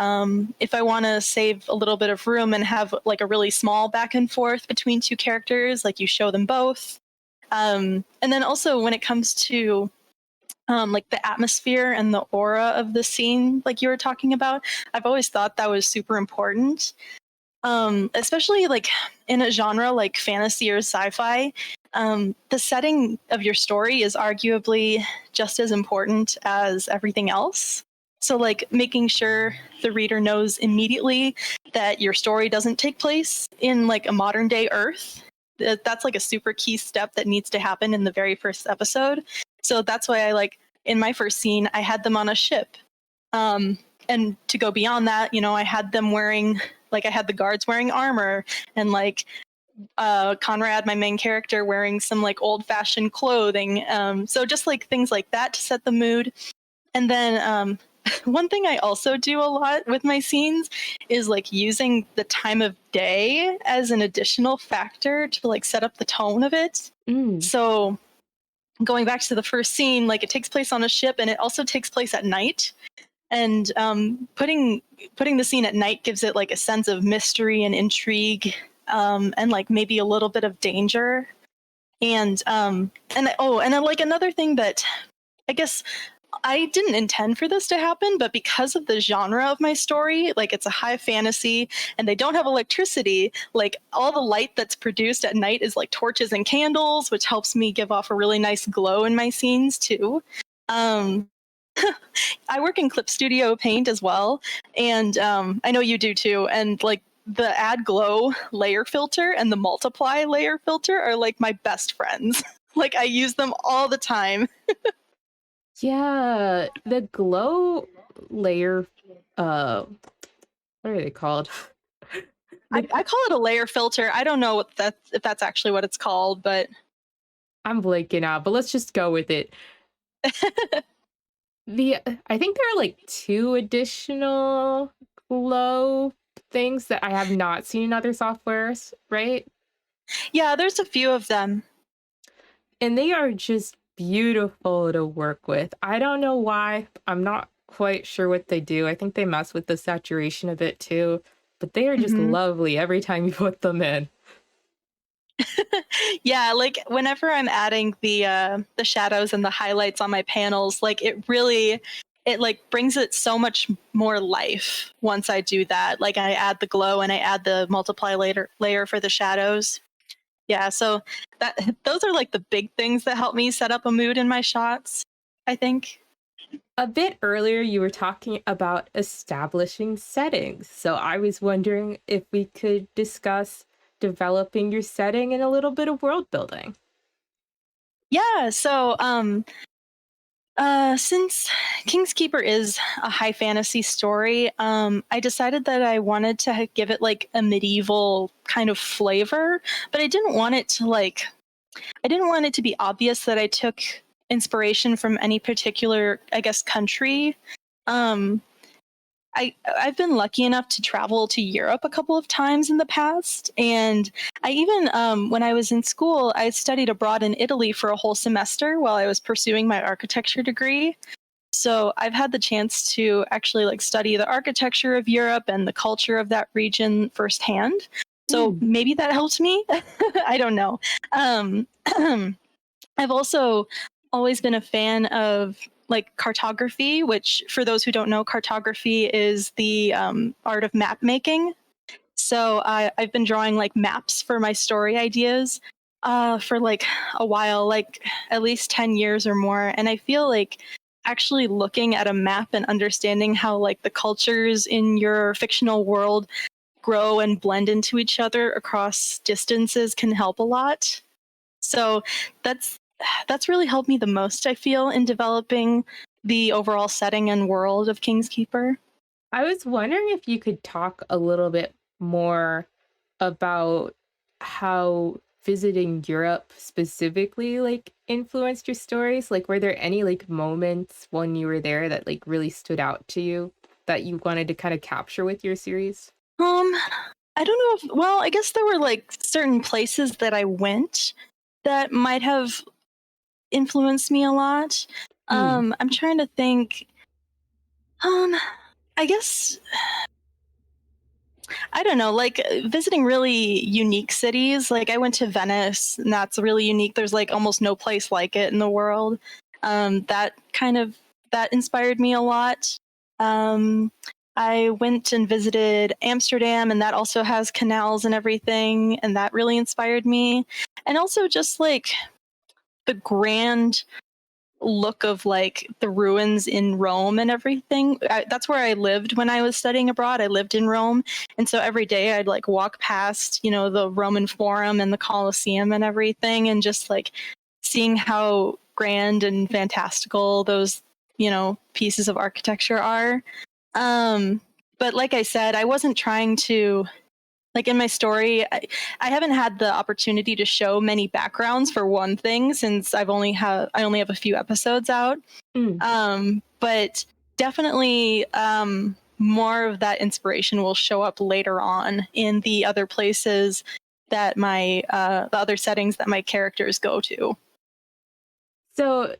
if I want to save a little bit of room and have like a really small back and forth between two characters, like you show them both. And then also when it comes to like the atmosphere and the aura of the scene, like you were talking about, I've always thought that was super important. Especially like in a genre like fantasy or sci-fi, the setting of your story is arguably just as important as everything else. So like making sure the reader knows immediately that your story doesn't take place in like a modern day Earth. That's like a super key step that needs to happen in the very first episode. So that's why I like in my first scene, I had them on a ship. And to go beyond that, I had them wearing, like I had the guards wearing armor, and like Conrad, my main character, wearing some like old fashioned clothing. So just like things like that to set the mood. And then one thing I also do a lot with my scenes is like using the time of day as an additional factor to like set up the tone of it. Mm. So going back to the first scene, like it takes place on a ship and it also takes place at night. And putting the scene at night gives it like a sense of mystery and intrigue, and like maybe a little bit of danger. And then like another thing that I guess I didn't intend for this to happen, but because of the genre of my story, like it's a high fantasy and they don't have electricity, like all the light that's produced at night is like torches and candles, which helps me give off a really nice glow in my scenes too. I work in Clip Studio Paint as well, and I know you do too. And like the Add Glow layer filter and the Multiply layer filter are like my best friends. Like I use them all the time. Yeah, the glow layer, what are they called? I call it a layer filter. I don't know if that's actually what it's called, but I'm blanking out, but let's just go with it. I think there are like 2 additional glow things that I have not seen in other softwares, right? yeah, there's a few of them. And they are just beautiful to work with. I don't know why. I'm not quite sure what they do. I think they mess with the saturation a bit too, but they are just Mhm. lovely every time you put them in. Yeah, like whenever I'm adding the shadows and the highlights on my panels, like it like brings it so much more life once I do that. Like I add the glow and I add the multiply layer for the shadows. Yeah, so that those are like the big things that help me set up a mood in my shots, I think. A bit earlier, you were talking about establishing settings. So I was wondering if we could discuss developing your setting and a little bit of world building. Yeah, so since King's Keeper is a high fantasy story, I decided that I wanted to give it like a medieval kind of flavor, but I didn't want it to like I didn't want it to be obvious that I took inspiration from any particular, I guess, country. Um, I've been lucky enough to travel to Europe a couple of times in the past, and I even when I was in school, I studied abroad in Italy for a whole semester while I was pursuing my architecture degree. So I've had the chance to actually like study the architecture of Europe and the culture of that region firsthand. So maybe that helped me. I don't know. Um, I've also always been a fan of like cartography, which for those who don't know, cartography is the art of map making. So I've been drawing like maps for my story ideas for like a while, like at least 10 years or more. And I feel like actually looking at a map and understanding how like the cultures in your fictional world grow and blend into each other across distances can help a lot. So that's that's really helped me the most, I feel, in developing the overall setting and world of King's Keeper. I was wondering if you could talk a little bit more about how visiting Europe specifically like influenced your stories. Like, were there any like moments when you were there that like really stood out to you that you wanted to kind of capture with your series? Um, I don't know if, well, I guess there were like certain places that I went that might have influenced me a lot. Mm. I'm trying to think. Um, I guess I don't know, like visiting really unique cities. Like I went to Venice, and that's really unique. There's like almost no place like it in the world. That kind of that inspired me a lot. Um, I went and visited Amsterdam, and that also has canals and everything, and that really inspired me. And also just like the grand look of like the ruins in Rome and everything. That's where I lived when I was studying abroad. I lived in Rome, and so every day I'd like walk past, you know, the Roman Forum and the Colosseum and everything, and just like seeing how grand and fantastical those, you know, pieces of architecture are. Um, but like I said, I wasn't trying to like in my story, I haven't had the opportunity to show many backgrounds for one thing since I only have a few episodes out. Mm. But definitely more of that inspiration will show up later on in the other places that my the other settings that my characters go to. So,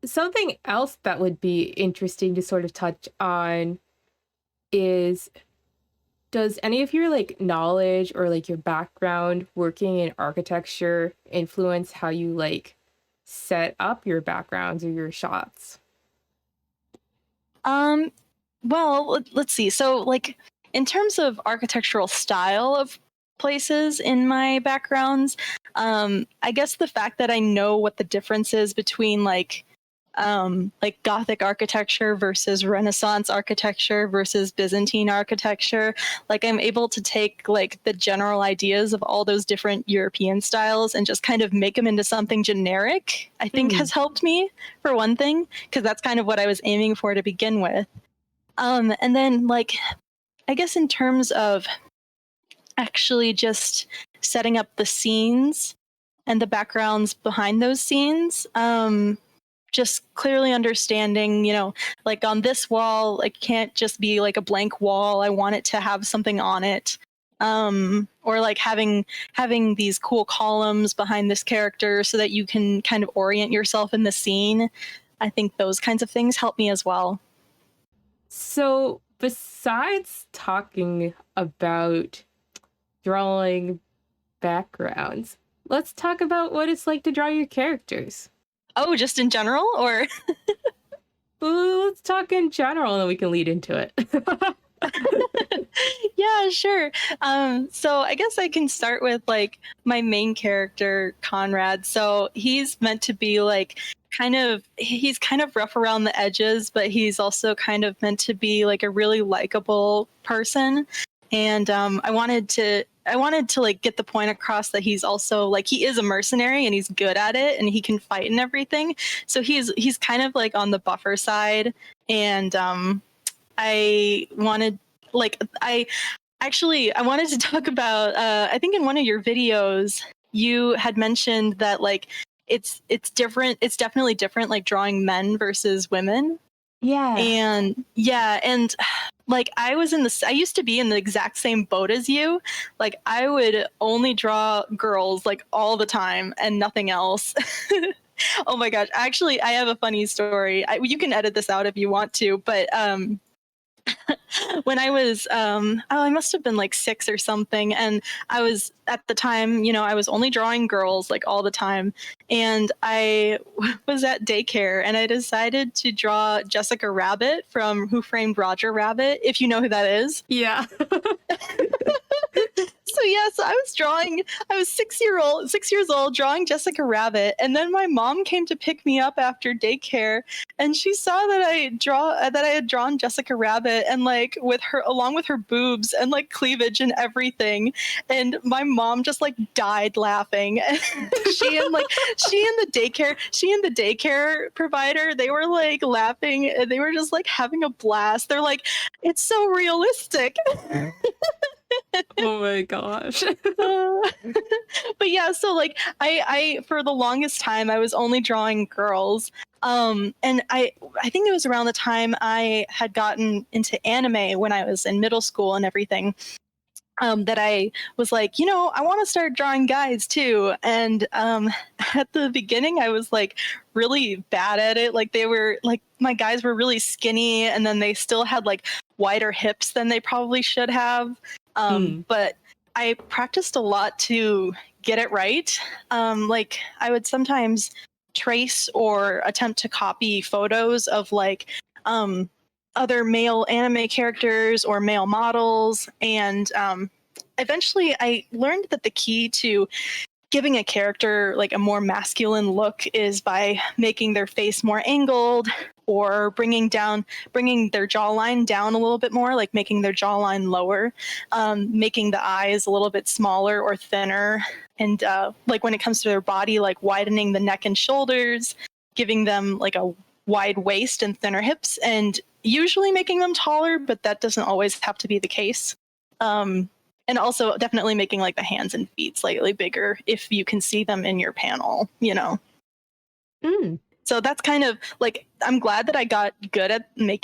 something else that would be interesting to sort of touch on is, does any of your like knowledge or like your background working in architecture influence how you like set up your backgrounds or your shots? Um, well, let's see. So, like, in terms of architectural style of places in my backgrounds, I guess the fact that I know what the difference is between like Gothic architecture versus Renaissance architecture versus Byzantine architecture. Like I'm able to take like the general ideas of all those different European styles and just kind of make them into something generic, I think has Mm. helped me for one thing, because that's kind of what I was aiming for to begin with. And then like I guess in terms of actually just setting up the scenes and the backgrounds behind those scenes, just clearly understanding, you know, like on this wall, it can't just be like a blank wall. I want it to have something on it. Or like having these cool columns behind this character so that you can kind of orient yourself in the scene. I think those kinds of things help me as well. So, besides talking about drawing backgrounds, let's talk about what it's like to draw your characters. Oh, just in general, or Well, let's talk in general and then we can lead into it. yeah, sure. So I guess I can start with like my main character, Conrad. So he's meant to be like he's kind of rough around the edges, but he's also kind of meant to be like a really likable person. And I wanted to like get the point across that he's also like he is a mercenary and he's good at it and he can fight and everything. So he's kind of like on the buffer side. And I wanted like I wanted to talk about I think in one of your videos you had mentioned that like it's different. It's definitely different, like drawing men versus women. Yeah. And like I used to be in the exact same boat as you. Like I would only draw girls like all the time and nothing else. Oh my gosh. Actually, I have a funny story. You can edit this out if you want to, but when I was I must have been like 6 or something, and I was at the time, I was only drawing girls like all the time, and I was at daycare and I decided to draw Jessica Rabbit from Who Framed Roger Rabbit, if you know who that is. Yeah. So I was 6 years old drawing Jessica Rabbit, and then my mom came to pick me up after daycare, and she saw that I had drawn Jessica Rabbit, and like along with her boobs and like cleavage and everything, and my mom just like died laughing. she and the daycare provider, they were like laughing, and they were just like having a blast. They're like, it's so realistic. Oh my gosh. But yeah, so like I for the longest time I was only drawing girls. And I think it was around the time I had gotten into anime when I was in middle school and everything. That I was like, I want to start drawing guys too. And at the beginning, I was like really bad at it. Like my guys were really skinny, and then they still had like wider hips than they probably should have. But I practiced a lot to get it right. Like I would sometimes trace or attempt to copy photos of like other male anime characters or male models, and eventually I learned that the key to giving a character like a more masculine look is by making their face more angled, or bringing their jawline down a little bit more, like making their jawline lower, making the eyes a little bit smaller or thinner, and like when it comes to their body, like widening the neck and shoulders, giving them like a wide waist and thinner hips, and usually making them taller, but that doesn't always have to be the case. And also definitely making like the hands and feet slightly bigger if you can see them in your panel, So that's kind of like, I'm glad that I got good at I'm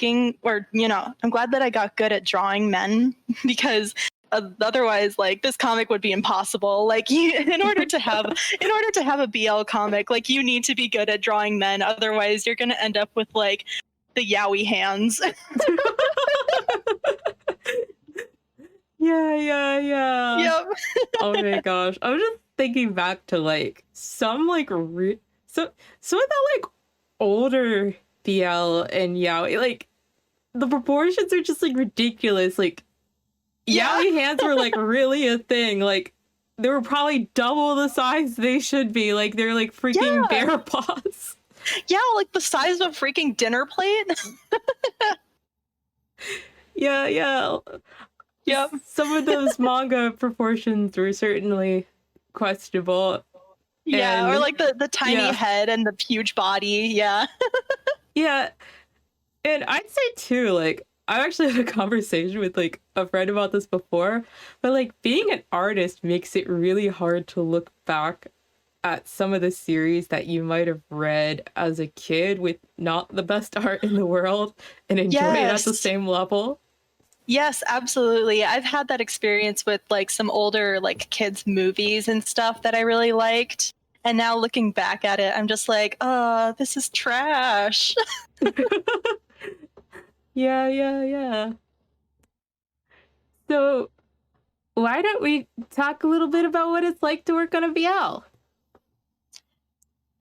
glad that I got good at drawing men, because otherwise like this comic would be impossible. Like in order to have a BL comic, like you need to be good at drawing men. Otherwise you're going to end up with like the yaoi hands. Yeah. Yep. Oh my gosh. I was just thinking back to like some like some of that like older BL and yaoi, like the proportions are just like ridiculous. Like yaoi hands were like really a thing. Like they were probably double the size they should be. Like they're like freaking bear paws. Yeah, like the size of a freaking dinner plate. Yeah. Yep. Some of those manga proportions were certainly questionable. Yeah, or like the tiny head and the huge body. Yeah. Yeah. And I'd say too, like, I actually had a conversation with like a friend about this before, but like being an artist makes it really hard to look back at some of the series that you might have read as a kid with not the best art in the world and enjoy it at the same level. Yes, absolutely. I've had that experience with like some older like kids movies and stuff that I really liked. And now looking back at it, I'm just like, oh, this is trash. Yeah. So why don't we talk a little bit about what it's like to work on a BL?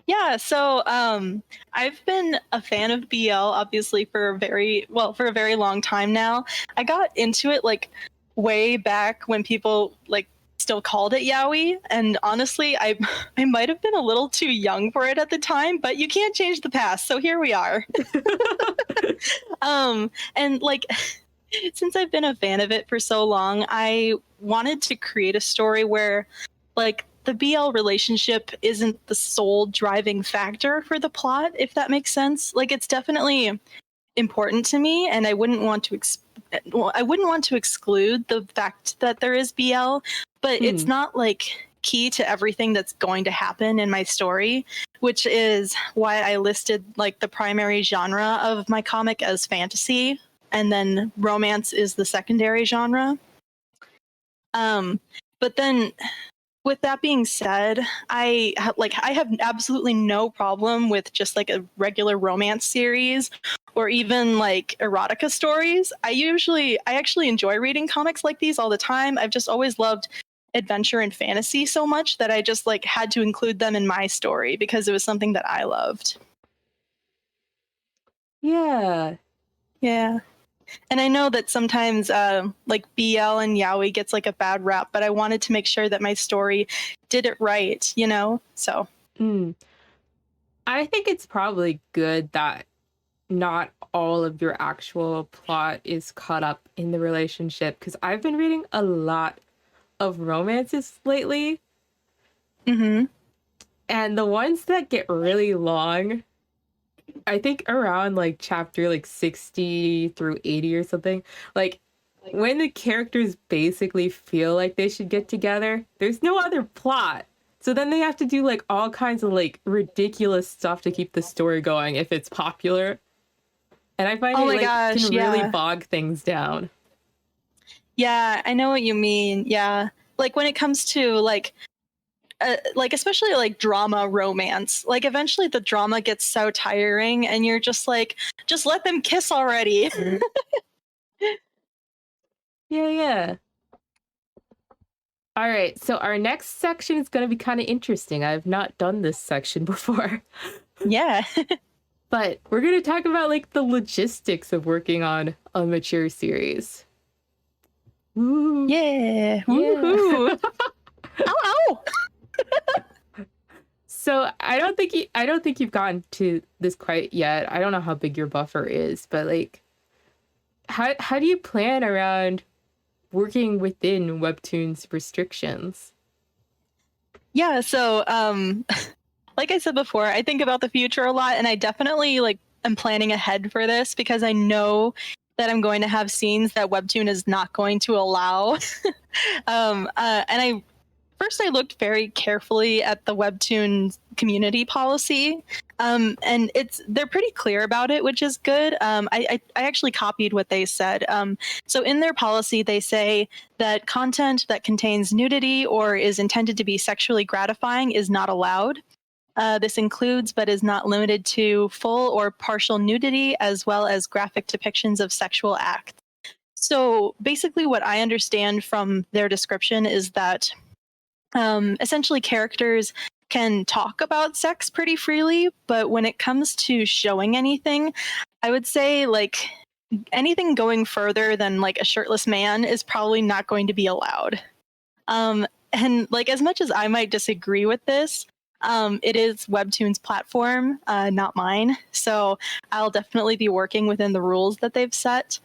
Yeah, so I've been a fan of BL obviously for a very long time now. I got into it like way back when people like still called it yaoi, and honestly, I might have been a little too young for it at the time, but you can't change the past, so here we are. And like since I've been a fan of it for so long, I wanted to create a story where like the BL relationship isn't the sole driving factor for the plot, if that makes sense. Like it's definitely important to me, and I wouldn't want to exclude the fact that there is BL, but it's not like key to everything that's going to happen in my story, which is why I listed like the primary genre of my comic as fantasy, and then romance is the secondary genre. But then with that being said, I have absolutely no problem with just like a regular romance series or even like erotica stories. I actually enjoy reading comics like these all the time. I've just always loved adventure and fantasy so much that I just like had to include them in my story because it was something that I loved. Yeah. Yeah. And I know that sometimes like BL and yaoi gets like a bad rap, but I wanted to make sure that my story did it right, you know? So. Mm. I think it's probably good that not all of your actual plot is caught up in the relationship, because I've been reading a lot of romances lately, Mm-hmm. and the ones that get really long, I think around like chapter like 60 through 80 or something, like when the characters basically feel like they should get together, there's no other plot. So then they have to do like all kinds of like ridiculous stuff to keep the story going if it's popular. And I find Oh it my like gosh, can really yeah. bog things down. Yeah, I know what you mean. Yeah. Like when it comes to like especially like drama romance, like eventually the drama gets so tiring and you're just let them kiss already. Yeah, yeah. All right, so our next section is going to be kind of interesting. I've not done this section before. Yeah. But we're going to talk about like the logistics of working on a mature series. Woo. Yeah. Woohoo. Ow, ow. So I don't think you've gotten to this quite yet. I don't know how big your buffer is, but like how do you plan around working within Webtoon's restrictions? Yeah, so like I said before, I think about the future a lot and I definitely like am planning ahead for this because I know that I'm going to have scenes that Webtoon is not going to allow. And I looked very carefully at the Webtoon community policy, and they're pretty clear about it, which is good. I actually copied what they said. So in their policy, they say that content that contains nudity or is intended to be sexually gratifying is not allowed. This includes, but is not limited to, full or partial nudity, as well as graphic depictions of sexual acts. So basically, what I understand from their description is that essentially characters can talk about sex pretty freely, but when it comes to showing anything, I would say like anything going further than like a shirtless man is probably not going to be allowed. And like as much as I might disagree with this, it is Webtoon's platform, not mine. So I'll definitely be working within the rules that they've set.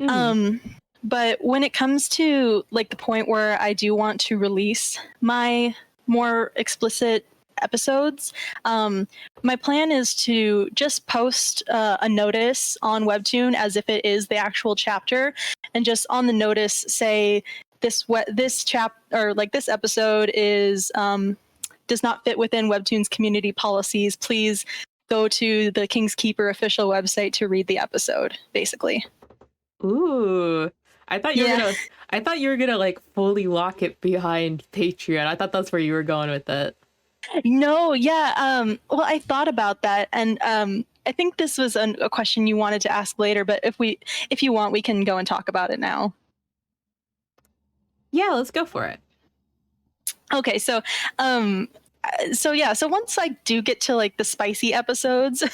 Mm. Um, but when it comes to like the point where I do want to release my more explicit episodes, my plan is to just post a notice on Webtoon as if it is the actual chapter, and just on the notice say this chap or like this episode is does not fit within Webtoon's community policies. Please go to the King's Keeper official website to read the episode, basically. Ooh. Yeah. I thought you were gonna like fully lock it behind Patreon. I thought that's where you were going with it. No, yeah. Well, I thought about that, and I think this was a question you wanted to ask later. But if you want, we can go and talk about it now. Yeah, let's go for it. Okay, so yeah, so once I do get to like the spicy episodes,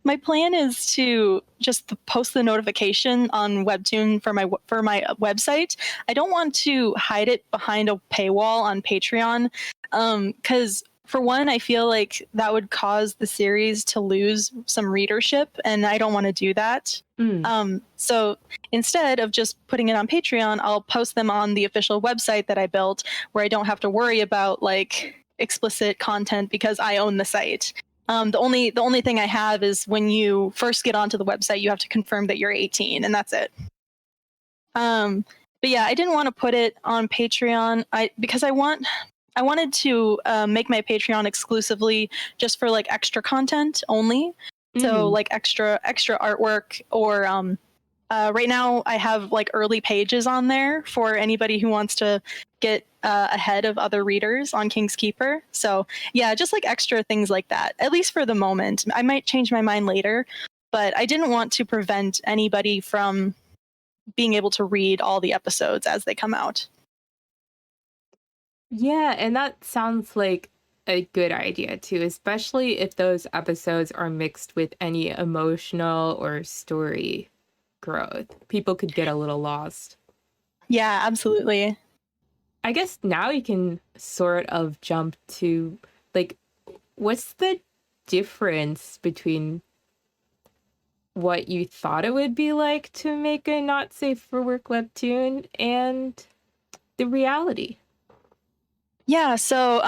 my plan is to just post the notification on Webtoon for my website. I don't want to hide it behind a paywall on Patreon, because for one, I feel like that would cause the series to lose some readership, and I don't want to do that. Mm. So instead of just putting it on Patreon, I'll post them on the official website that I built, where I don't have to worry about like explicit content because I own the site. The only thing I have is when you first get onto the website, you have to confirm that you're 18, and that's it. But yeah, I didn't want to put it on Patreon because I want I wanted to make my Patreon exclusively just for like extra content only. So like extra artwork, or right now I have like early pages on there for anybody who wants to get ahead of other readers on King's Keeper. So yeah, just like extra things like that, at least for the moment. I might change my mind later, but I didn't want to prevent anybody from being able to read all the episodes as they come out. Yeah, and that sounds like a good idea too, especially if those episodes are mixed with any emotional or story growth. People could get a little lost. Yeah, absolutely. I guess now you can sort of jump to like, what's the difference between what you thought it would be like to make a not safe for work webtoon and the reality? Yeah, so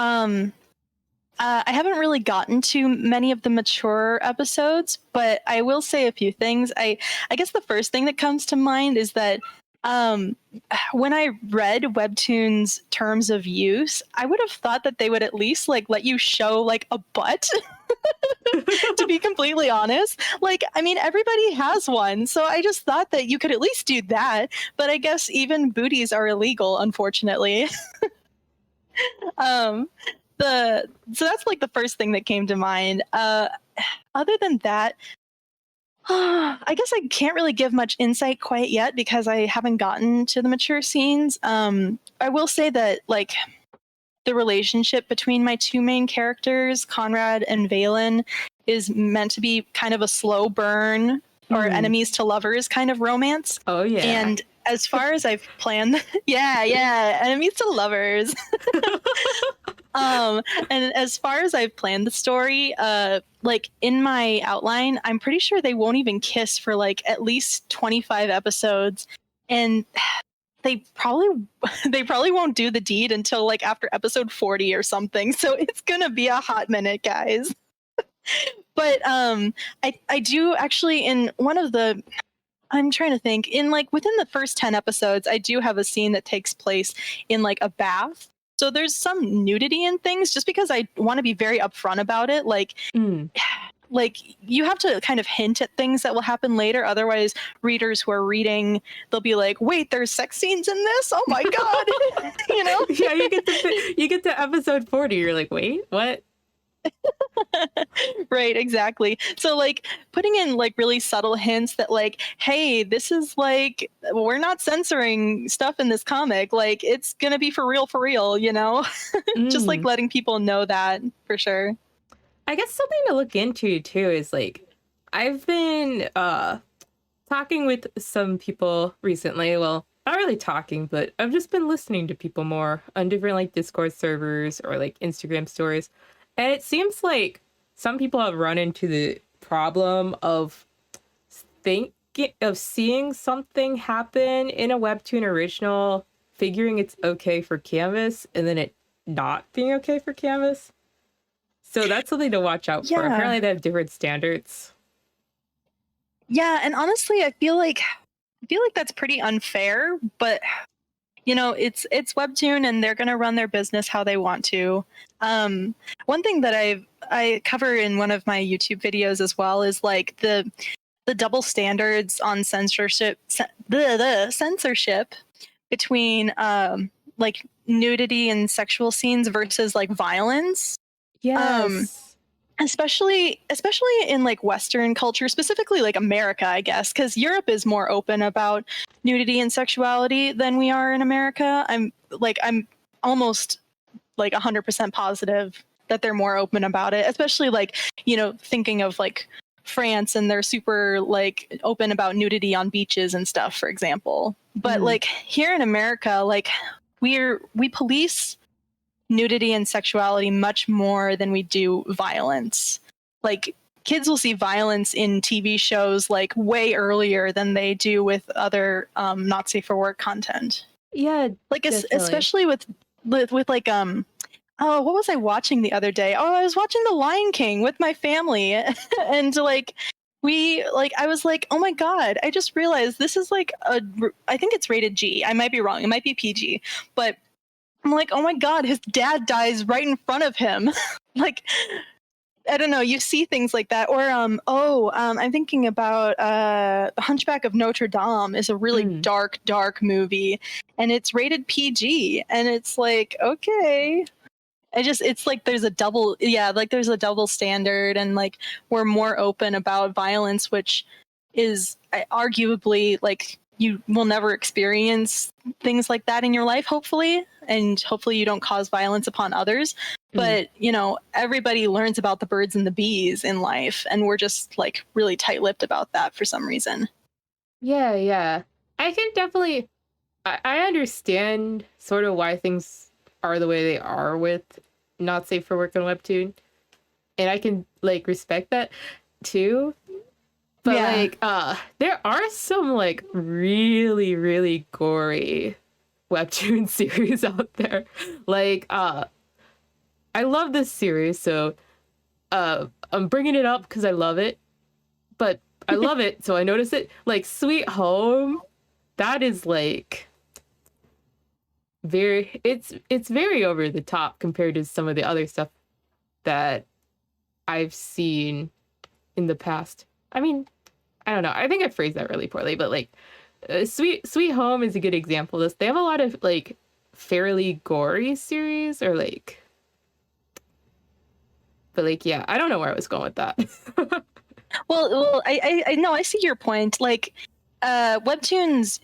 I haven't really gotten to many of the mature episodes, but I will say a few things. I guess the first thing that comes to mind is that um, when I read Webtoon's terms of use, I would have thought that they would at least like let you show like a butt. To be completely honest, like I mean, everybody has one, so I just thought that you could at least do that. But I guess even booties are illegal, unfortunately. um, so that's like the first thing that came to mind. Other than that, I guess I can't really give much insight quite yet because I haven't gotten to the mature scenes. I will say that like the relationship between my two main characters, Conrad and Valen, is meant to be kind of a slow burn or enemies to lovers kind of romance. Oh yeah. And as far as I've planned, yeah, enemies to lovers. And as far as I've planned the story, like in my outline, I'm pretty sure they won't even kiss for like at least 25 episodes. And they probably won't do the deed until like after episode 40 or something. So it's gonna be a hot minute, guys. But I do actually, in one of the, I'm trying to think, in like within the first 10 episodes, I do have a scene that takes place in like a bath. So there's some nudity in things just because I want to be very upfront about it. Like you have to kind of hint at things that will happen later. Otherwise, readers who are reading, they'll be like, wait, there's sex scenes in this? Oh my God. You know? Yeah, you get to episode 40, you're like, wait, what? Right, exactly. So like putting in like really subtle hints that like, hey, this is like, we're not censoring stuff in this comic. Like it's gonna be for real, you know? Just like letting people know that for sure. I guess something to look into too is like, I've been talking with some people recently. Well, not really talking, but I've just been listening to people more on different like Discord servers or like Instagram stories. And it seems like some people have run into the problem of seeing something happen in a Webtoon original, figuring it's okay for Canvas, and then it not being okay for Canvas. So that's something to watch out for. Apparently they have different standards. Yeah, and honestly, I feel like that's pretty unfair, but you know, it's Webtoon and they're going to run their business how they want to. One thing that I cover in one of my YouTube videos as well is like the double standards on censorship, the censorship between like nudity and sexual scenes versus like violence. Yes. Especially in like Western culture, specifically like America, I guess, because Europe is more open about nudity and sexuality than we are in America. I'm almost like 100% positive that they're more open about it, especially like, you know, thinking of like France, and they're super like open about nudity on beaches and stuff, for example. But like here in America, like we police nudity and sexuality much more than we do violence. Like kids will see violence in TV shows like way earlier than they do with other not safe for work content. Yeah, like especially with like oh, what was I watching the other day? Oh, I was watching The Lion King with my family. And like I was like, oh my God, I just realized this is like I think it's rated G. I might be wrong. It might be PG. But I'm like, oh my god, his dad dies right in front of him. Like, I don't know, you see things like that. Or I'm thinking about The Hunchback of Notre Dame is a really Mm. dark movie, and it's rated PG, and it's like, okay. It's like there's a double standard, and like we're more open about violence, which is arguably like you will never experience things like that in your life, hopefully, and hopefully you don't cause violence upon others. Mm. But everybody learns about the birds and the bees in life, and we're just like really tight-lipped about that for some reason. Yeah, yeah. I can definitely I understand sort of why things are the way they are with not safe for work on Webtoon. And I can like respect that too. But Yeah. like there are some like really, really gory Webtoon series out there. Like I love this series, so I'm bringing it up because I love it. But I love it, so I notice it. Like Sweet Home, that is like it's very over the top compared to some of the other stuff that I've seen in the past. I mean, I don't know. I think I phrased that really poorly, but like Sweet Home is a good example of this. They have a lot of like fairly gory series or like but like yeah, I don't know where I was going with that. Well, I know, I see your point. Like, Webtoons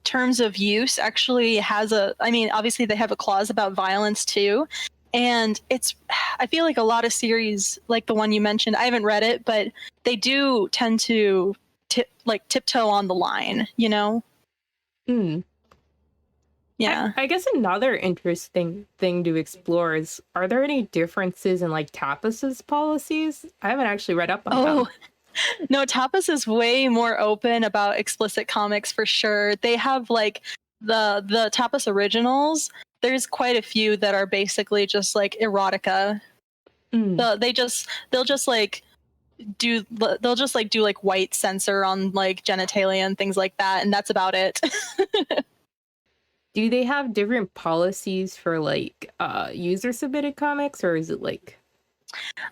terms of use actually has I mean, obviously they have a clause about violence too. And I feel like a lot of series like the one you mentioned, I haven't read it, but they do tend to tiptoe on the line, you know? Hmm. Yeah. I guess another interesting thing to explore is are there any differences in like Tapas's policies? I haven't actually read up on Oh, them. no, Tapas is way more open about explicit comics for sure. They have like the Tapas Originals. There's quite a few that are basically just like erotica. Mm. They'll just like do like white censor on like genitalia and things like that, and that's about it. Do they have different policies for like user submitted comics or is it like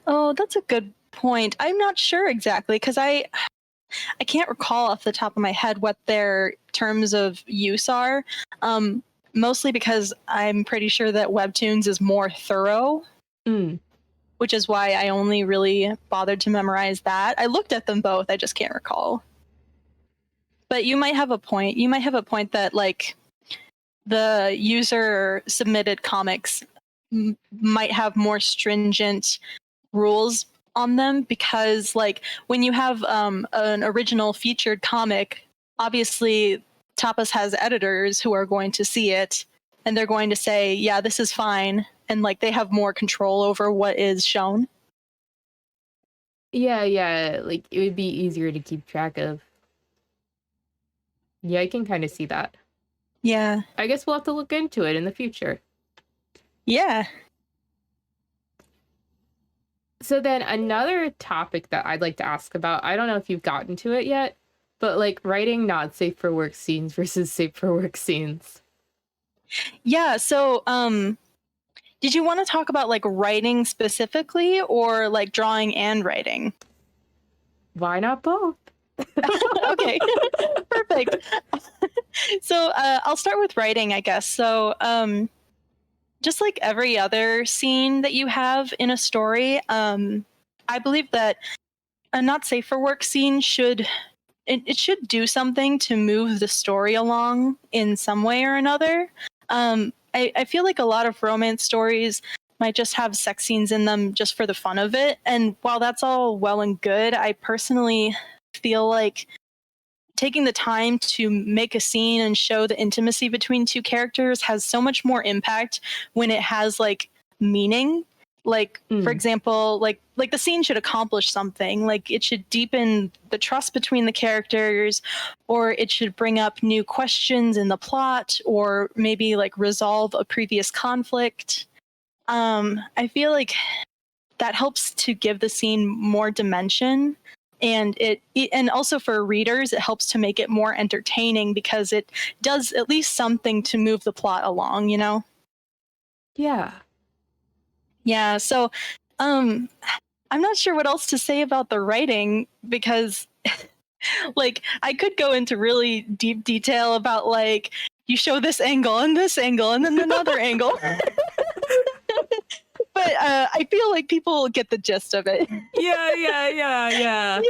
Oh, that's a good point. I'm not sure exactly because I can't recall off the top of my head what their terms of use are. Um, Mostly because I'm pretty sure that Webtoons is more thorough, mm. which is why I only really bothered to memorize that. I looked at them both, I just can't recall. But you might have a point. You might have a point that like the user submitted comics might have more stringent rules on them because like when you have an original featured comic, obviously Tapas has editors who are going to see it and they're going to say, yeah, this is fine, and like they have more control over what is shown. Yeah, yeah, like it would be easier to keep track of. Yeah, I can kind of see that. Yeah. I guess we'll have to look into it in the future. Yeah. So then another topic that I'd like to ask about, I don't know if you've gotten to it yet, but like writing not safe for work scenes versus safe for work scenes. Yeah, so did you want to talk about like writing specifically or like drawing and writing? Why not both? Okay. Perfect. So I'll start with writing, I guess. So just like every other scene that you have in a story, I believe that a not safe for work scene it should do something to move the story along in some way or another. I feel like a lot of romance stories might just have sex scenes in them just for the fun of it. And while that's all well and good, I personally feel like taking the time to make a scene and show the intimacy between two characters has so much more impact when it has like meaning. Like for Mm. example, like the scene should accomplish something. Like it should deepen the trust between the characters, or it should bring up new questions in the plot, or maybe like resolve a previous conflict. I feel like that helps to give the scene more dimension, and and also for readers it helps to make it more entertaining because it does at least something to move the plot along, you know. Yeah. Yeah, so um I'm not sure what else to say about the writing because like I could go into really deep detail about like you show this angle and then another angle. But I feel like people get the gist of it. Yeah.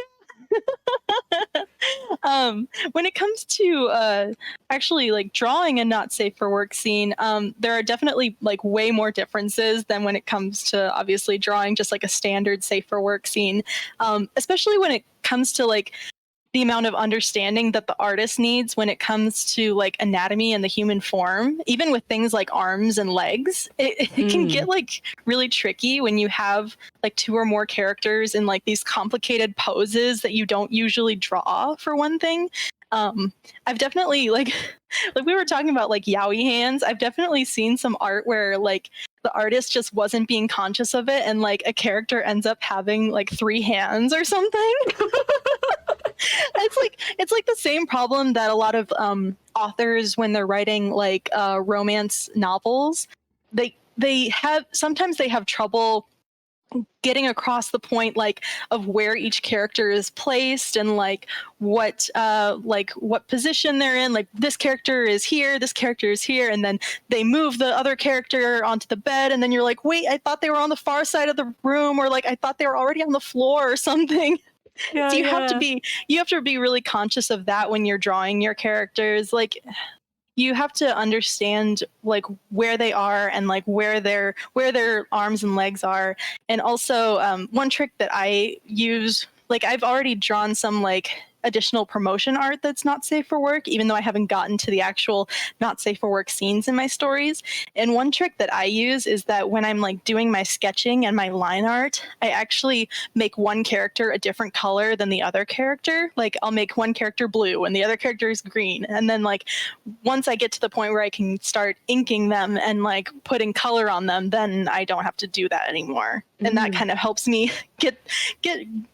When it comes to actually like drawing a not safe for work scene, there are definitely like way more differences than when it comes to obviously drawing just like a standard safe for work scene, especially when it comes to like the amount of understanding that the artist needs when it comes to like anatomy and the human form, even with things like arms and legs. It can get like really tricky when you have like two or more characters in like these complicated poses that you don't usually draw, for one thing. I've definitely like we were talking about like yaoi hands. I've definitely seen some art where like the artist just wasn't being conscious of it and like a character ends up having like three hands or something. It's like the same problem that a lot of authors when they're writing like romance novels, they have sometimes they have trouble getting across the point like of where each character is placed and like what position they're in. Like this character is here, this character is here, and then they move the other character onto the bed, and then you're like, wait, I thought they were on the far side of the room, or like I thought they were already on the floor or something. So Yeah. you have to be really conscious of that when you're drawing your characters. Like you have to understand like where they are and like where their arms and legs are. And also one trick that I use, like I've already drawn some like additional promotion art that's not safe for work, even though I haven't gotten to the actual not safe for work scenes in my stories. And one trick that I use is that when I'm like doing my sketching and my line art, I actually make one character a different color than the other character. Like I'll make one character blue and the other character is green. And then like once I get to the point where I can start inking them and like putting color on them, then I don't have to do that anymore. And that kind of helps me get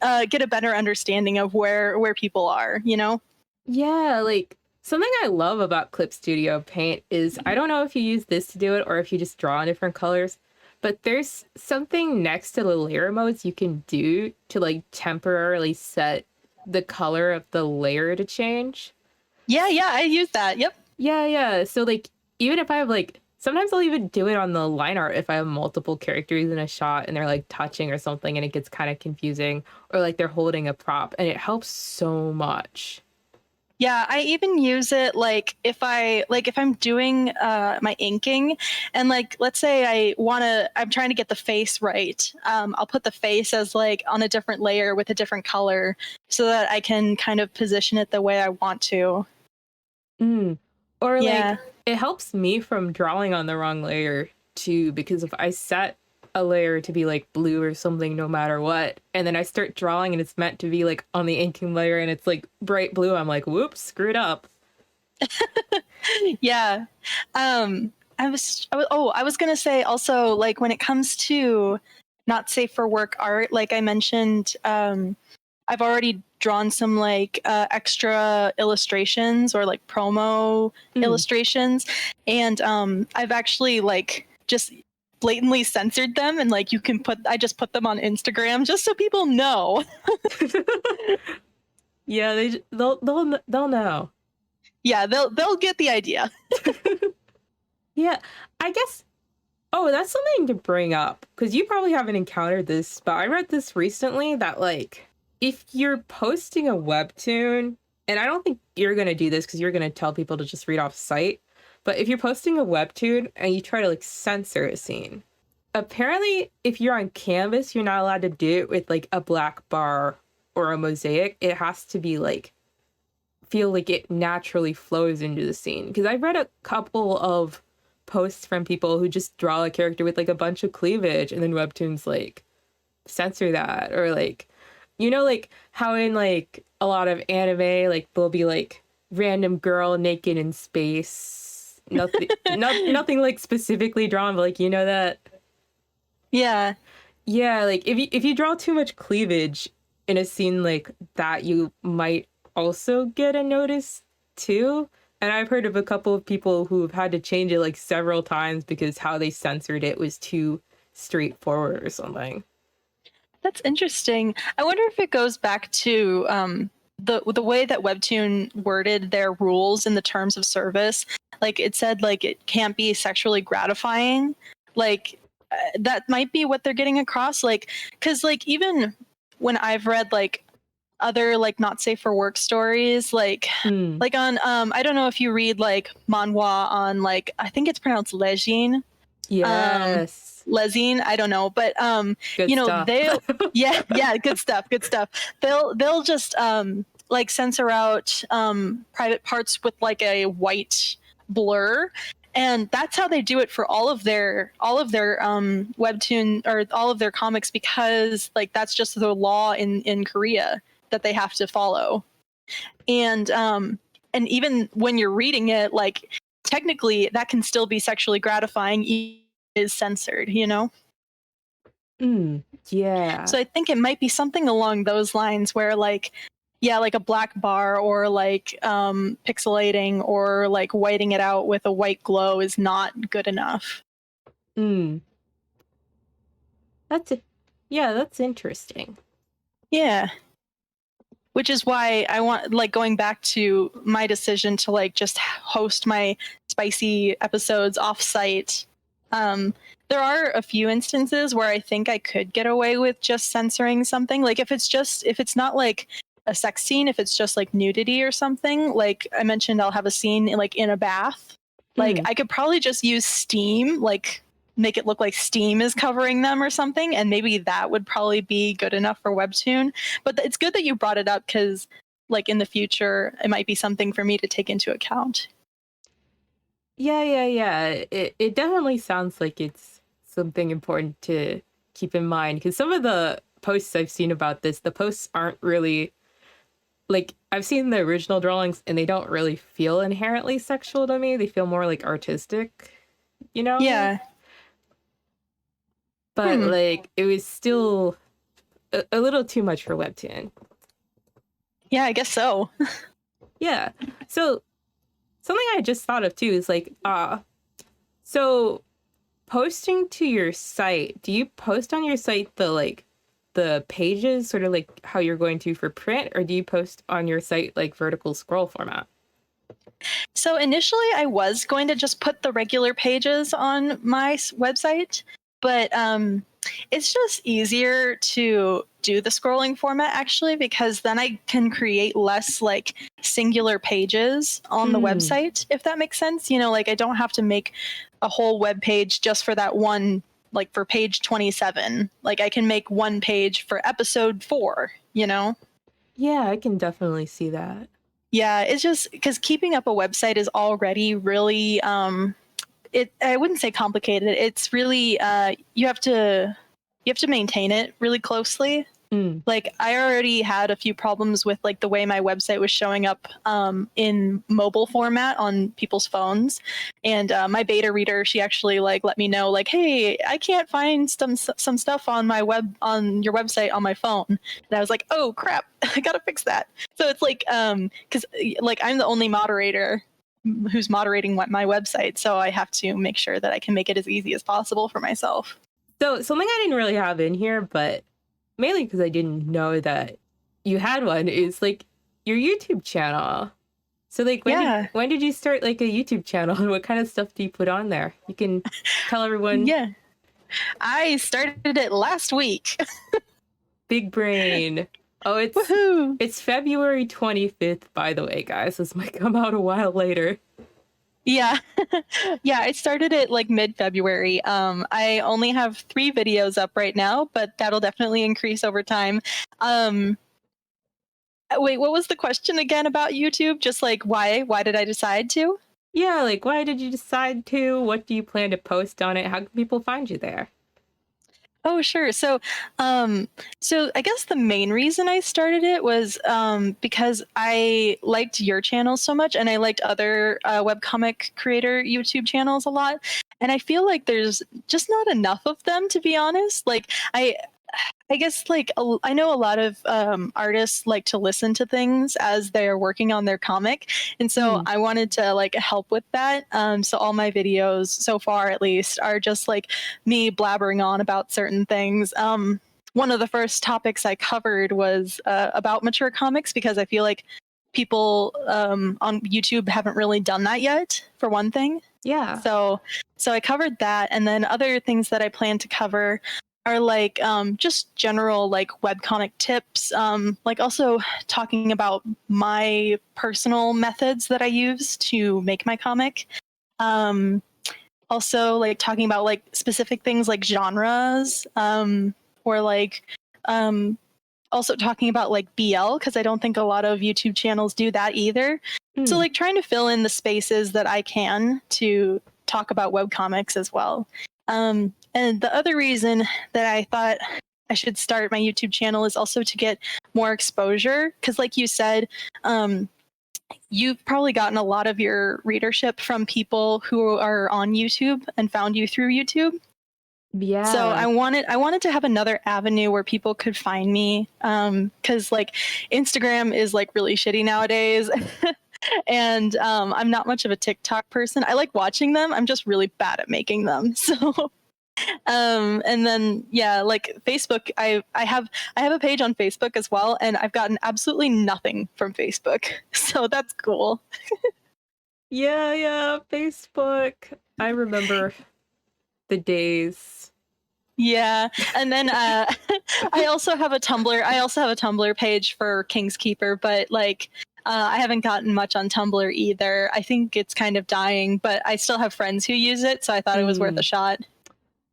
a better understanding of where people are, you know? Yeah, like something I love about Clip Studio Paint is I don't know if you use this to do it or if you just draw in different colors, but there's something next to the layer modes you can do to like temporarily set the color of the layer to change. Yeah, I use that. Yep. Yeah. So like even if I have like sometimes I'll even do it on the line art if I have multiple characters in a shot and they're like touching or something and it gets kind of confusing or like they're holding a prop and it helps so much. Yeah, I even use it like if I'm doing my inking and like let's say I'm trying to get the face right. I'll put the face as like on a different layer with a different color so that I can kind of position it the way I want to. Or Yeah. like it helps me from drawing on the wrong layer too, because if I set a layer to be like blue or something no matter what, and then I start drawing and it's meant to be like on the inking layer and it's like bright blue, I'm like, whoops, screwed up. Yeah. I was gonna say also like when it comes to not safe for work art, like I mentioned, I've already drawn some like extra illustrations or like promo illustrations, and I've actually like just blatantly censored them, and like I just put them on Instagram just so people know. Yeah, they'll know. Yeah, they'll get the idea. Yeah, I guess. Oh, that's something to bring up because you probably haven't encountered this, but I read this recently that like if you're posting a webtoon, and I don't think you're gonna do this because you're gonna tell people to just read off site, but if you're posting a webtoon and you try to like censor a scene, apparently if you're on Canvas, you're not allowed to do it with like a black bar or a mosaic. It has to be like feel like it naturally flows into the scene. Because I read a couple of posts from people who just draw a character with like a bunch of cleavage and then webtoons like censor that, or like like how in like a lot of anime like there'll be like random girl naked in space, nothing like specifically drawn, but like that. Yeah. Yeah, like if you draw too much cleavage in a scene like that, you might also get a notice too. And I've heard of a couple of people who've had to change it like several times because how they censored it was too straightforward or something. That's interesting. I wonder if it goes back to the way that Webtoon worded their rules in the terms of service. Like it said, like it can't be sexually gratifying. Like that might be what they're getting across. Like, because like even when I've read like other like not safe for work stories, like Mm, on I don't know if you read like manhwa on like I think it's pronounced lezhin, um yes. lezhin, I don't know, but Good stuff. they'll yeah, good stuff, good stuff. They'll just like censor out private parts with like a white blur, and that's how they do it for all of their webtoon or all of their comics, because like that's just the law in Korea that they have to follow. And even when you're reading it, like technically that can still be sexually gratifying, is censored, you know? Mm, yeah. So I think it might be something along those lines where like yeah, like a black bar or like pixelating or like whiting it out with a white glow is not good enough. Mm, that's it. Yeah, that's interesting. Yeah. Which is why I want, like, going back to my decision to like just host my spicy episodes off site. There are a few instances where I think I could get away with just censoring something. Like if it's not like a sex scene, if it's just like nudity or something, like I mentioned, I'll have a scene like in a bath. Like Mm. I could probably just use steam, like make it look like steam is covering them or something, and maybe that would probably be good enough for Webtoon. But it's good that you brought it up, because like in the future it might be something for me to take into account. Yeah. It definitely sounds like it's something important to keep in mind because some of the posts I've seen about this, the posts aren't really like I've seen the original drawings and they don't really feel inherently sexual to me. They feel more like artistic, you know? Yeah. But Hmm. like it was still a little too much for Webtoon. Yeah, I guess so. Yeah. So something I just thought of too is like, so posting to your site, do you post on your site the pages sort of like how you're going to for print, or do you post on your site like vertical scroll format? So initially, I was going to just put the regular pages on my website, but it's just easier to do the scrolling format actually, because then I can create less like singular pages on the Mm. website, if that makes sense. You know, like I don't have to make a whole web page just for that one, like for page 27. Like I can make one page for episode 4, you know? Yeah, I can definitely see that. Yeah, it's just because keeping up a website is already really it I wouldn't say complicated. It's really you have to maintain it really closely. Mm. Like I already had a few problems with like the way my website was showing up in mobile format on people's phones, and my beta reader, she actually like let me know like, hey, I can't find some stuff on my on your website on my phone, and I was like, oh crap, I gotta fix that. So it's like because like I'm the only moderator who's moderating my website, so I have to make sure that I can make it as easy as possible for myself. So something I didn't really have in here, but mainly because I didn't know that you had one, is like your YouTube channel. So like Yeah. when did you start like a YouTube channel and what kind of stuff do you put on there? You can tell everyone. Yeah. I started it last week. Big brain. Oh, Woohoo! it's February 25th, by the way, guys. This might come out a while later. Yeah. Yeah, I started it like mid-February. I only have 3 videos up right now, but that'll definitely increase over time. Um, wait, what was the question again about YouTube? Just like why did I decide to? Yeah, like why did you decide to? What do you plan to post on it? How can people find you there? Oh, sure. So I guess the main reason I started it was because I liked your channel so much, and I liked other webcomic creator YouTube channels a lot. And I feel like there's just not enough of them, to be honest. Like I guess like I know a lot of artists like to listen to things as they're working on their comic, and so Mm. I wanted to like help with that. So all my videos so far, at least, are just like me blabbering on about certain things. One of the first topics I covered was about mature comics because I feel like people on YouTube haven't really done that yet. For one thing, Yeah. so I covered that, and then other things that I plan to cover are like just general like webcomic tips, like also talking about my personal methods that I use to make my comic. Um, Also like talking about like specific things like genres, or like um, also talking about like BL because I don't think a lot of YouTube channels do that either. So Mm. like trying to fill in the spaces that I can to talk about webcomics as well. And the other reason that I thought I should start my YouTube channel is also to get more exposure because, like you said, you've probably gotten a lot of your readership from people who are on YouTube and found you through YouTube. So Yeah. I wanted to have another avenue where people could find me, because like Instagram is like really shitty nowadays, and I'm not much of a TikTok person. I like watching them. I'm just really bad at making them. So and then yeah, like Facebook, I have a page on Facebook as well, and I've gotten absolutely nothing from Facebook. So that's cool. Yeah, yeah, Facebook. I remember the days. Yeah, and then I also have a Tumblr. I also have a Tumblr page for King's Keeper, but like I haven't gotten much on Tumblr either. I think it's kind of dying, but I still have friends who use it, so I thought it was worth a Mm. shot.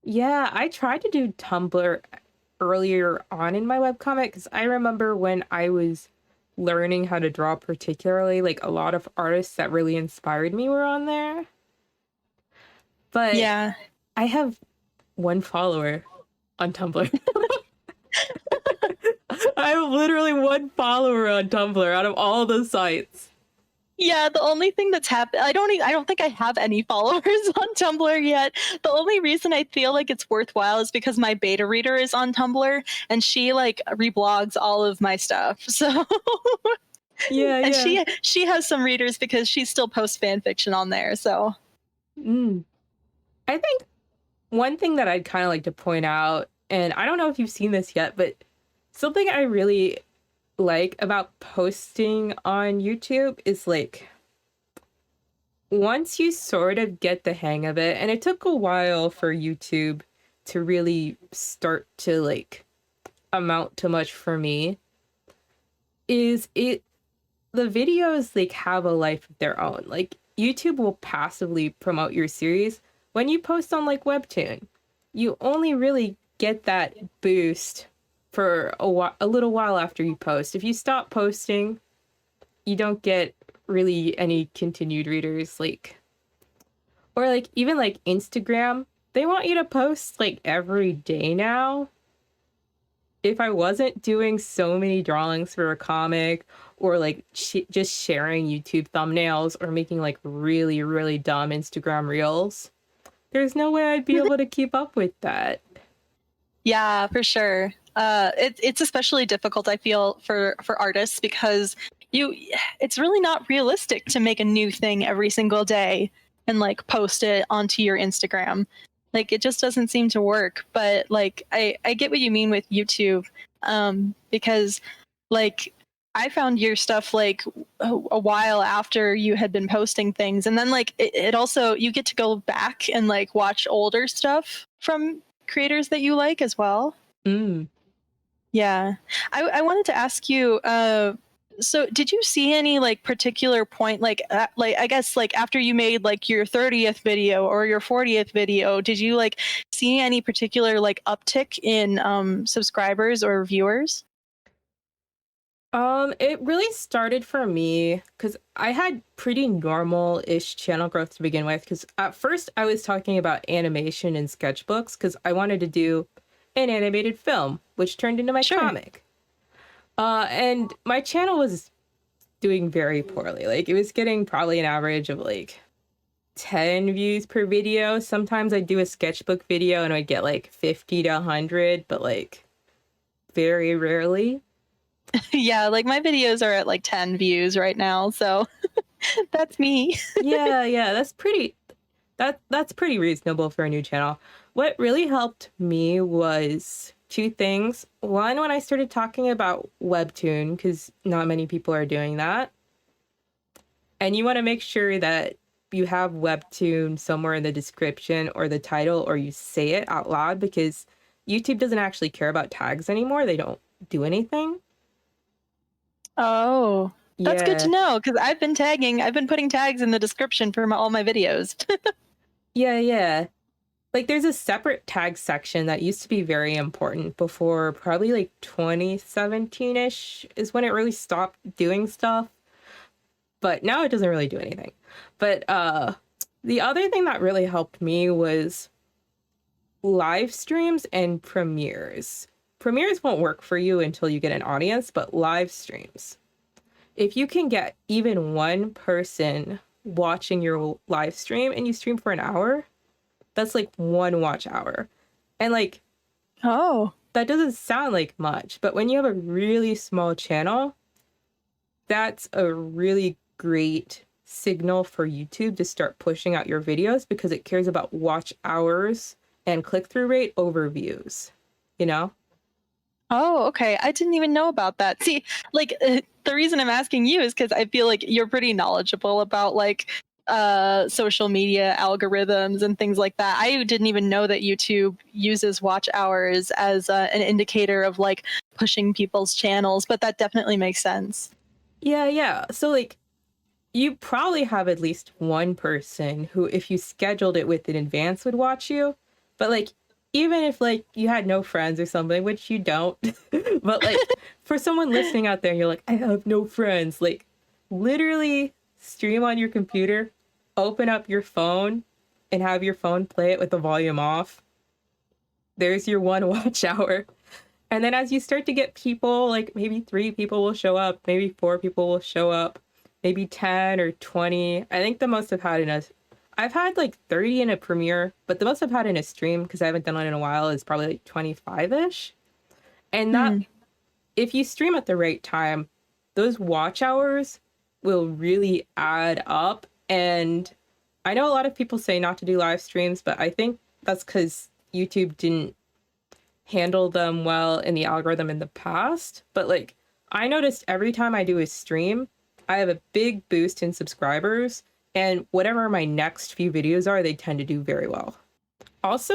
Yeah, I tried to do Tumblr earlier on in my webcomic because I remember when I was learning how to draw, particularly, like a lot of artists that really inspired me were on there. But Yeah. I have one follower on Tumblr. I have literally one follower on Tumblr out of all the sites. Yeah, the only thing that's happened, I don't think I have any followers on Tumblr yet. The only reason I feel like it's worthwhile is because my beta reader is on Tumblr and she like reblogs all of my stuff. So Yeah, and yeah. she has some readers because she still posts fan fiction on there. So Mm. I think one thing that I'd kind of like to point out, and I don't know if you've seen this yet, but something I really like about posting on YouTube is like once you sort of get the hang of it, and it took a while for YouTube to really start to like amount to much for me, is it the videos like have a life of their own. Like YouTube will passively promote your series when you post on like Webtoon. You only really get that boost for a little while after you post. If you stop posting, you don't get really any continued readers. Like, or like even like Instagram, they want you to post like every day now. If I wasn't doing so many drawings for a comic or like just sharing YouTube thumbnails or making like really, really dumb Instagram reels, there's no way I'd be able to keep up with that. yeah, for sure. It's especially difficult, I feel, for artists because you it's really not realistic to make a new thing every single day and like post it onto your Instagram. Like it just doesn't seem to work. But like I get what you mean with YouTube, because like I found your stuff like a while after you had been posting things, and then like it also you get to go back and like watch older stuff from creators that you like as well. Mm. Yeah. I wanted to ask you, so did you see any like particular point, like I guess like after you made like your 30th video or your 40th video, did you like see any particular like uptick in subscribers or viewers? It really started for me because I had pretty normal-ish channel growth to begin with. Because at first I was talking about animation and sketchbooks because I wanted to do an animated film, which turned into my Sure. comic. And my channel was doing very poorly. Like it was getting probably an average of like 10 views per video. Sometimes I'd do a sketchbook video and I'd get like 50 to 100, but like very rarely. Yeah, like my videos are at like 10 views right now, so that's me. Yeah, that's pretty reasonable for a new channel. What really helped me was two things. One, when I started talking about Webtoon, because not many people are doing that. And you want to make sure that you have Webtoon somewhere in the description or the title, or you say it out loud, because YouTube doesn't actually care about tags anymore. They don't do anything. Oh, that's good to Yeah. know because I've been putting tags in the description for all my videos. Yeah. Like there's a separate tag section that used to be very important before probably like 2017-ish is when it really stopped doing stuff. But now it doesn't really do anything. But the other thing that really helped me was live streams and premieres. Premieres won't work for you until you get an audience, but live streams. If you can get even one person watching your live stream and you stream for an hour, that's like one watch hour. And like, Oh, that doesn't sound like much, but when you have a really small channel, that's a really great signal for YouTube to start pushing out your videos because it cares about watch hours and click-through rate over views, you know? oh, okay. I didn't even know about that. See, like the reason I'm asking you is because I feel like you're pretty knowledgeable about like social media algorithms and things like that. I didn't even know that YouTube uses watch hours as an indicator of like pushing people's channels, but that definitely makes sense. Yeah. So like you probably have at least one person who, if you scheduled it with in advance, would watch you. But like, even if like you had no friends or something, which you don't, but like for someone listening out there, you're like, I have no friends. Like, literally stream on your computer, open up your phone, and have your phone play it with the volume off. There's your one watch hour. And then as you start to get people, like maybe 3 people will show up, maybe 4 people will show up, maybe 10 or 20. I think the most I've had like 30 in a premiere, but the most I've had in a stream, because I haven't done one in a while, is probably like 25-ish. And that, if you stream at the right time, those watch hours will really add up. And I know a lot of people say not to do live streams, but I think that's because YouTube didn't handle them well in the algorithm in the past. But like, I noticed every time I do a stream, I have a big boost in subscribers, and whatever my next few videos are, they tend to do very well. Also,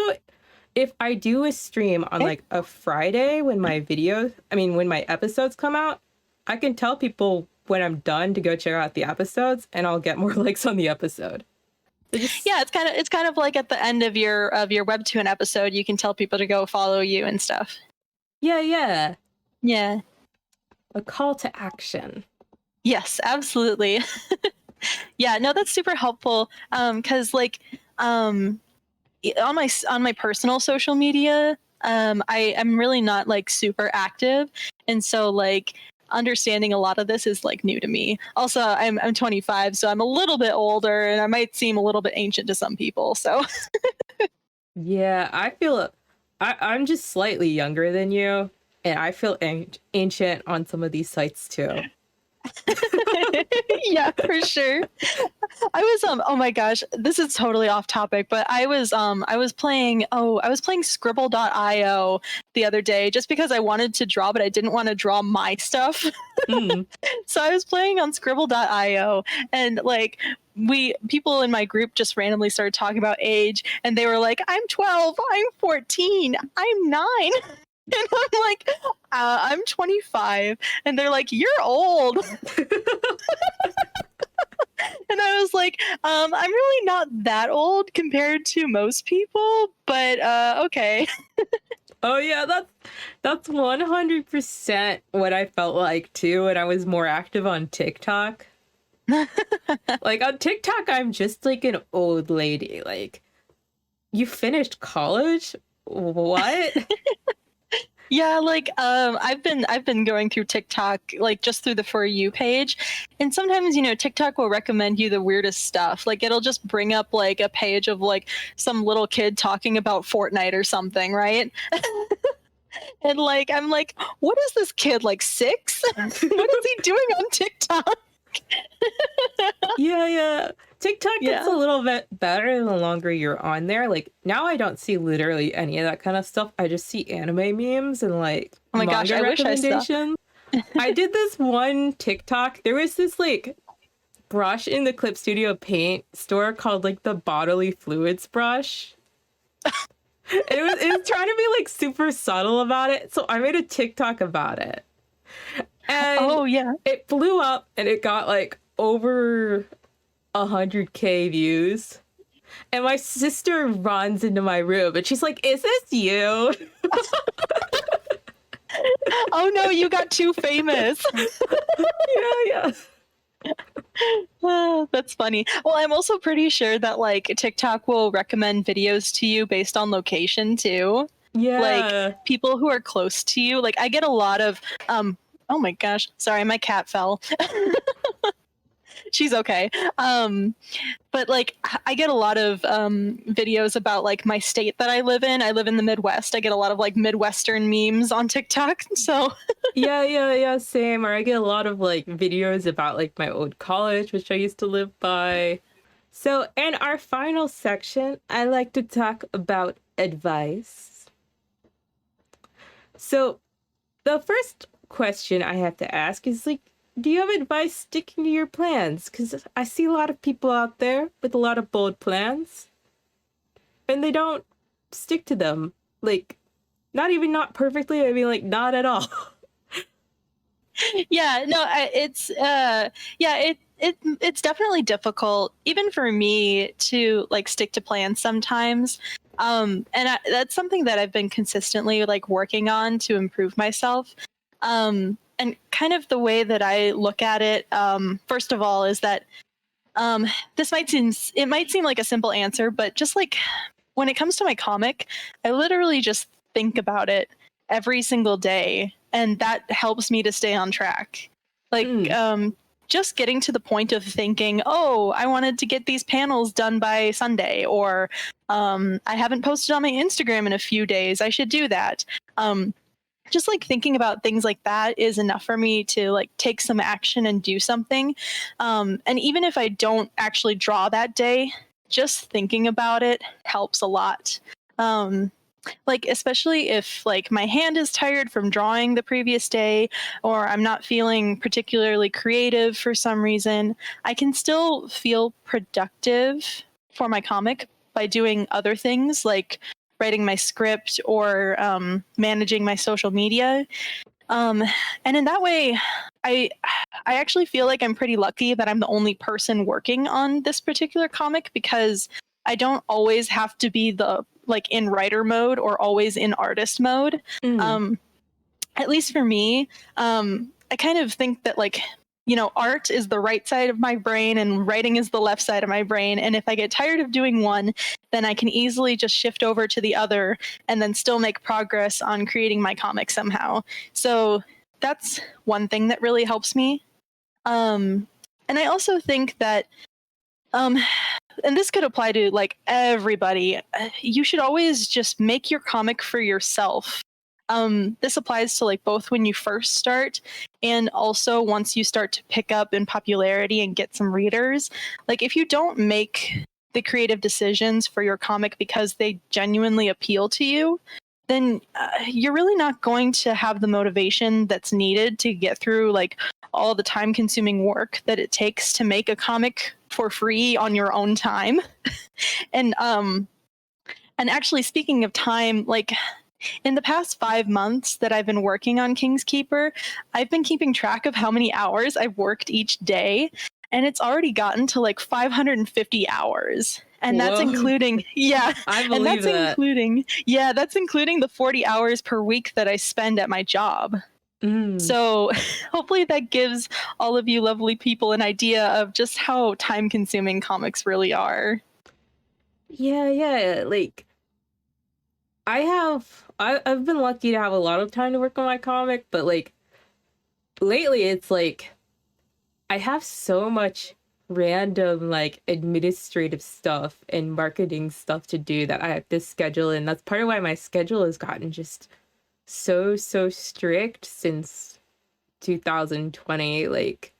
if I do a stream on like a Friday when when my episodes come out, I can tell people when I'm done to go check out the episodes, and I'll get more likes on the episode. Yeah, it's kind of like at the end of your Webtoon episode, you can tell people to go follow you and stuff. Yeah. Yeah. A call to action. Yes, absolutely. Yeah, no, that's super helpful. Because like on my personal social media, I am really not like super active, and so like understanding a lot of this is like new to me. Also, I'm 25, so I'm a little bit older, and I might seem a little bit ancient to some people. So Yeah, I'm just slightly younger than you, and I feel ancient on some of these sites too. yeah, for sure. I was oh my gosh, this is totally off topic, but I was playing scribble.io the other day just because I wanted to draw, but I didn't want to draw my stuff. Mm. So I was playing on scribble.io, and like people in my group just randomly started talking about age, and they were like, I'm 12, I'm 14, I'm 9. And I'm like, I'm 25. And they're like, you're old. And I was like, I'm really not that old compared to most people, but okay. Oh yeah, that's 100% what I felt like too when I was more active on TikTok. Like on TikTok, I'm just like an old lady. Like, you finished college? What? Yeah, like I've been going through TikTok like just through the For You page, and sometimes TikTok will recommend you the weirdest stuff. Like it'll just bring up like a page of like some little kid talking about Fortnite or something, right? And like, I'm like, what is this kid, like 6? What is he doing on TikTok? Yeah, yeah. TikTok gets a Yeah. little bit better the longer you're on there. Like now I don't see literally any of that kind of stuff. I just see anime memes and like Oh my gosh, manga I wish I saw. recommendations. I did this one TikTok. There was this like brush in the Clip Studio Paint store called like the bodily fluids brush. It was trying to be like super subtle about it. So I made a TikTok about it. And Oh yeah. it blew up and it got like over 100K views. And my sister runs into my room and she's like, "Is this you?" Oh no, you got too famous. Yeah, yeah. Oh, that's funny. Well, I'm also pretty sure that like TikTok will recommend videos to you based on location too. Like Yeah. people who are close to you. Like I get a lot of oh my gosh, sorry, my cat fell. She's okay. But like I get a lot of videos about like my state that I live in. I live in the Midwest. I get a lot of like Midwestern memes on TikTok. So Yeah, yeah, yeah, same. Or I get a lot of like videos about like my old college, which I used to live by. So, in our final section, I like to talk about advice. So, the first question I have to ask is like, do you have advice sticking to your plans? Because I see a lot of people out there with a lot of bold plans and they don't stick to them. Like, not even not perfectly, I mean, like, not at all. yeah, no, yeah, it's definitely difficult even for me to like stick to plans sometimes. That's something that I've been consistently like working on to improve myself. And kind of the way that I look at it, first of all, is that it might seem like a simple answer, but just like when it comes to my comic, I literally just think about it every single day, and that helps me to stay on track. Like, Mm, just getting to the point of thinking, oh, I wanted to get these panels done by Sunday, or I haven't posted on my Instagram in a few days. I should do that. Just like thinking about things like that is enough for me to like take some action and do something. And even if I don't actually draw that day, just thinking about it helps a lot. Like especially if like my hand is tired from drawing the previous day, or I'm not feeling particularly creative for some reason, I can still feel productive for my comic by doing other things like writing my script or managing my social media. um, and in that way, I I actually feel like I'm pretty lucky that I'm the only person working on this particular comic, because I don't always have to be the like in writer mode or always in artist mode. mm. Um, at least for me, I kind of think that like, art is the right side of my brain and writing is the left side of my brain. And if I get tired of doing one, then I can easily just shift over to the other and then still make progress on creating my comic somehow. So that's one thing that really helps me. And I also think that, um, and this could apply to like everybody, you should always just make your comic for yourself. This applies to like both when you first start and also once you start to pick up in popularity and get some readers. Like if you don't make the creative decisions for your comic because they genuinely appeal to you, then you're really not going to have the motivation that's needed to get through like all the time consuming work that it takes to make a comic for free on your own time. And actually speaking of time, like in the past 5 months that I've been working on King's Keeper, I've been keeping track of how many hours I've worked each day, and it's already gotten to like 550 hours. And that's Whoa. including, yeah, I and believe that. that's including the 40 hours per week that I spend at my job. Mm. So hopefully that gives all of you lovely people an idea of just how time consuming comics really are. Yeah, yeah. Like I've been lucky to have a lot of time to work on my comic, but like lately it's like I have so much random like administrative stuff and marketing stuff to do that I have to schedule, and that's part of why my schedule has gotten just so strict since 2020. Like,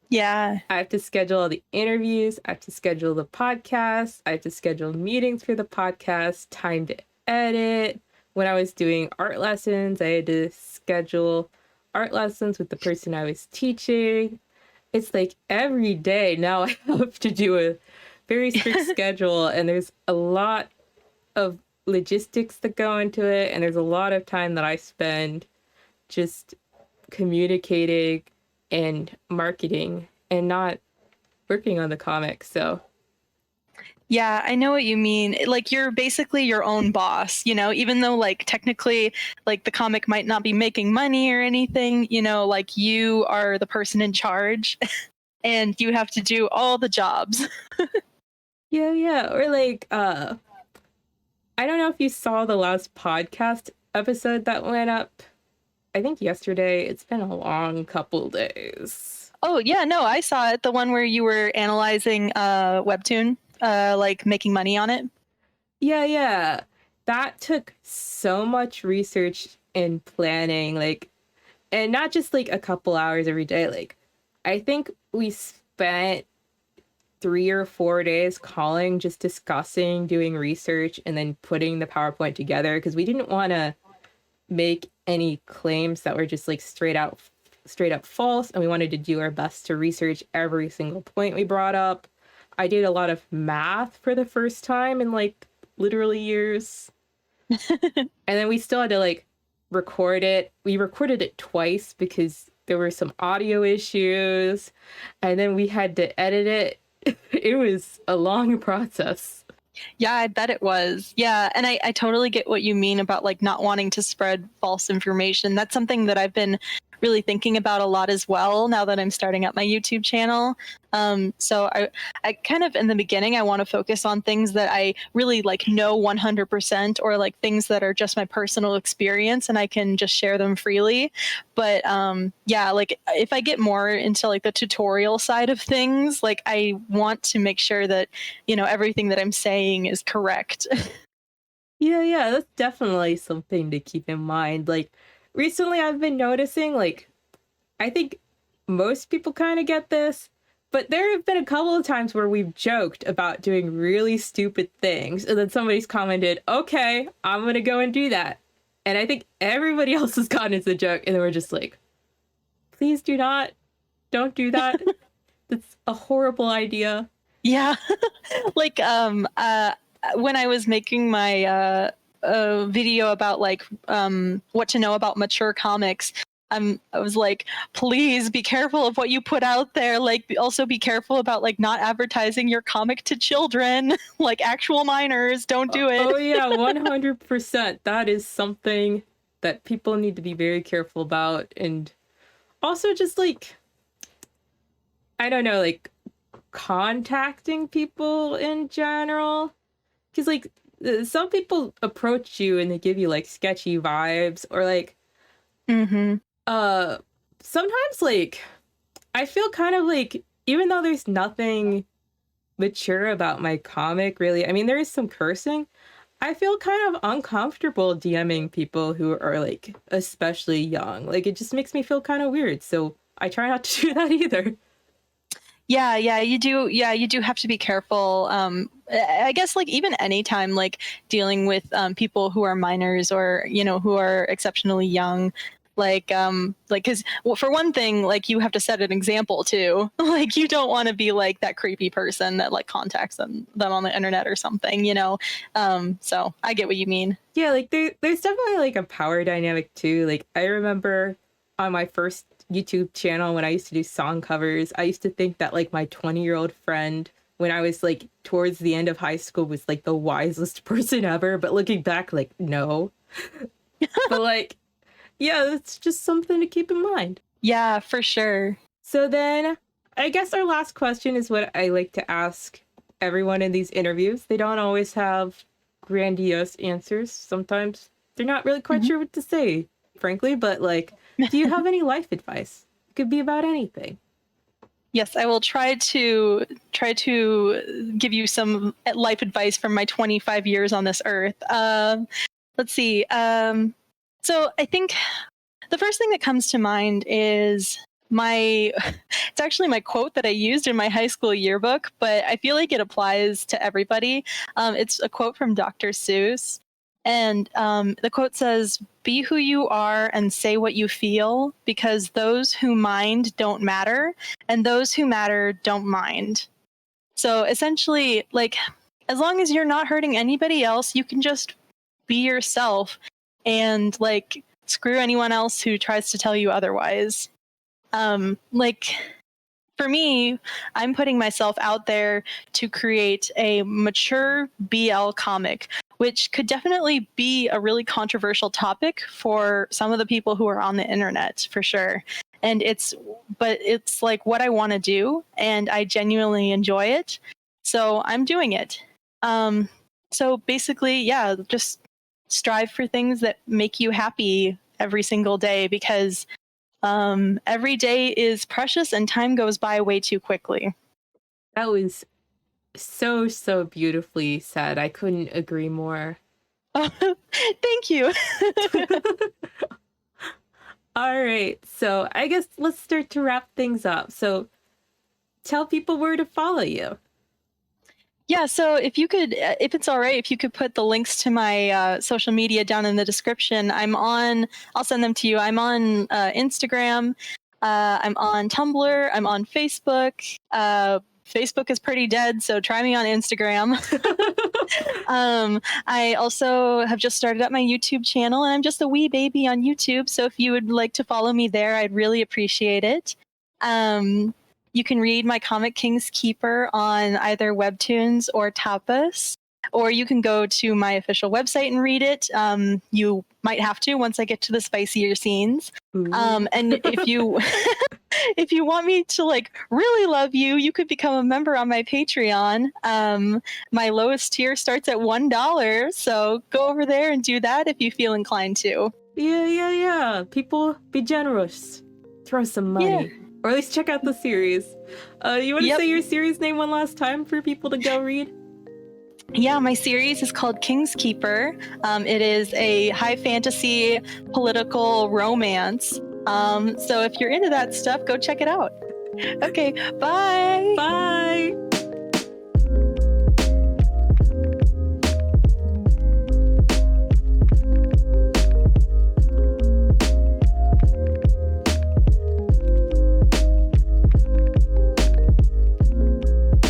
Yeah. I have to schedule all the interviews, I have to schedule the podcast, I have to schedule meetings for the podcast, time to edit. When I was doing art lessons, I had to schedule art lessons with the person I was teaching. It's like every day now I have to do a very strict schedule, and there's a lot of logistics that go into it, and there's a lot of time that I spend just communicating and marketing and not working on the comics. So Yeah, I know what you mean. Like you're basically your own boss, you know, even though like technically like the comic might not be making money or anything, you know, like you are the person in charge and you have to do all the jobs. yeah. Or like I don't know if you saw the last podcast episode that went up, I think yesterday. It's been a long couple days. Oh, yeah, no, I saw it. The one where you were analyzing Webtoon, like making money on it. Yeah. That took so much research and planning, like, and not just like a couple hours every day. Like, I think we spent 3 or 4 days calling, just discussing, doing research, and then putting the PowerPoint together because we didn't want to make any claims that were just like straight up false, and we wanted to do our best to research every single point we brought up. I did a lot of math for the first time in like literally years. And then we still had to like record it. We recorded it twice because there were some audio issues, and then we had to edit it. It was a long process. Yeah, I bet it was. Yeah, and I totally get what you mean about like not wanting to spread false information. That's something that I've been really thinking about a lot as well now that I'm starting up my YouTube channel. So I kind of in the beginning I want to focus on things that I really like know 100% or like things that are just my personal experience and I can just share them freely. But yeah, like if I get more into like the tutorial side of things, like I want to make sure that you know everything that I'm saying is correct. Yeah, that's definitely something to keep in mind. Like recently I've been noticing, like, I think most people kind of get this, but there have been a couple of times where we've joked about doing really stupid things, and then somebody's commented, "Okay, I'm gonna go and do that." And I think everybody else has gotten it's a joke, and then we're just like, "Please do not, don't do that. That's a horrible idea." Yeah. Like when I was making my video about like what to know about mature comics, I was like, please be careful of what you put out there. Like, also be careful about like not advertising your comic to children, like actual minors. Don't do it. Oh yeah, 100%. That is something that people need to be very careful about, and also just like, I don't know, like contacting people in general, because like some people approach you and they give you like sketchy vibes, or like Mm-hmm. uh sometimes like I feel kind of like, even though there's nothing mature about my comic really, I mean there is some cursing, I feel kind of uncomfortable DMing people who are like especially young. Like it just makes me feel kind of weird, so I try not to do that either. Yeah, you do. Yeah, you do have to be careful. I guess like even anytime like dealing with people who are minors or you know who are exceptionally young, like because well, for one thing, like you have to set an example too. Like you don't want to be like that creepy person that like contacts them on the internet or something, you know. So I get what you mean. Yeah, like there's definitely like a power dynamic too. Like I remember on my first YouTube channel when I used to do song covers, I used to think that like my 20-year-old friend when I was like towards the end of high school was like the wisest person ever, but looking back like no. But like yeah, that's just something to keep in mind. Yeah, for sure. So then I guess our last question is what I like to ask everyone in these interviews. They don't always have grandiose answers. Sometimes they're not really quite Mhm. sure what to say, frankly, but like, do you have any life advice? It could be about anything. Yes, I will try to give you some life advice from my 25 years on this earth. Let's see. So I think the first thing that comes to mind is it's actually my quote that I used in my high school yearbook, but I feel like it applies to everybody. It's a quote from Dr. Seuss. And the quote says, "Be who you are and say what you feel, because those who mind don't matter, and those who matter don't mind." So essentially, like, as long as you're not hurting anybody else, you can just be yourself and, like, screw anyone else who tries to tell you otherwise. Like, for me, I'm putting myself out there to create a mature BL comic, which could definitely be a really controversial topic for some of the people who are on the internet, for sure. And but it's like what I want to do, and I genuinely enjoy it. So I'm doing it. So basically, yeah, just strive for things that make you happy every single day, because every day is precious and time goes by way too quickly. That was so, so beautifully said. I couldn't agree more. Thank you. All right. So I guess let's start to wrap things up. So tell people where to follow you. Yeah, so if it's all right, if you could put the links to my social media down in the description. I'll send them to you. I'm on Instagram, I'm on Tumblr, I'm on Facebook. Facebook is pretty dead, so try me on Instagram. I also have just started up my YouTube channel, and I'm just a wee baby on YouTube. So if you would like to follow me there, I'd really appreciate it. You can read my comic King's Keeper on either Webtoons or Tapas, or you can go to my official website and read it. You might have to once I get to the spicier scenes. And if you if you want me to, like, really love you, you could become a member on my Patreon. My lowest tier starts at $1, so go over there and do that if you feel inclined to. Yeah. People, be generous. Throw some money. Yeah. Or at least check out the series. You want to say your series name one last time for people to go read? Yeah, my series is called King's Keeper. It is a high fantasy political romance. So if you're into that stuff, go check it out. Okay, bye. Bye.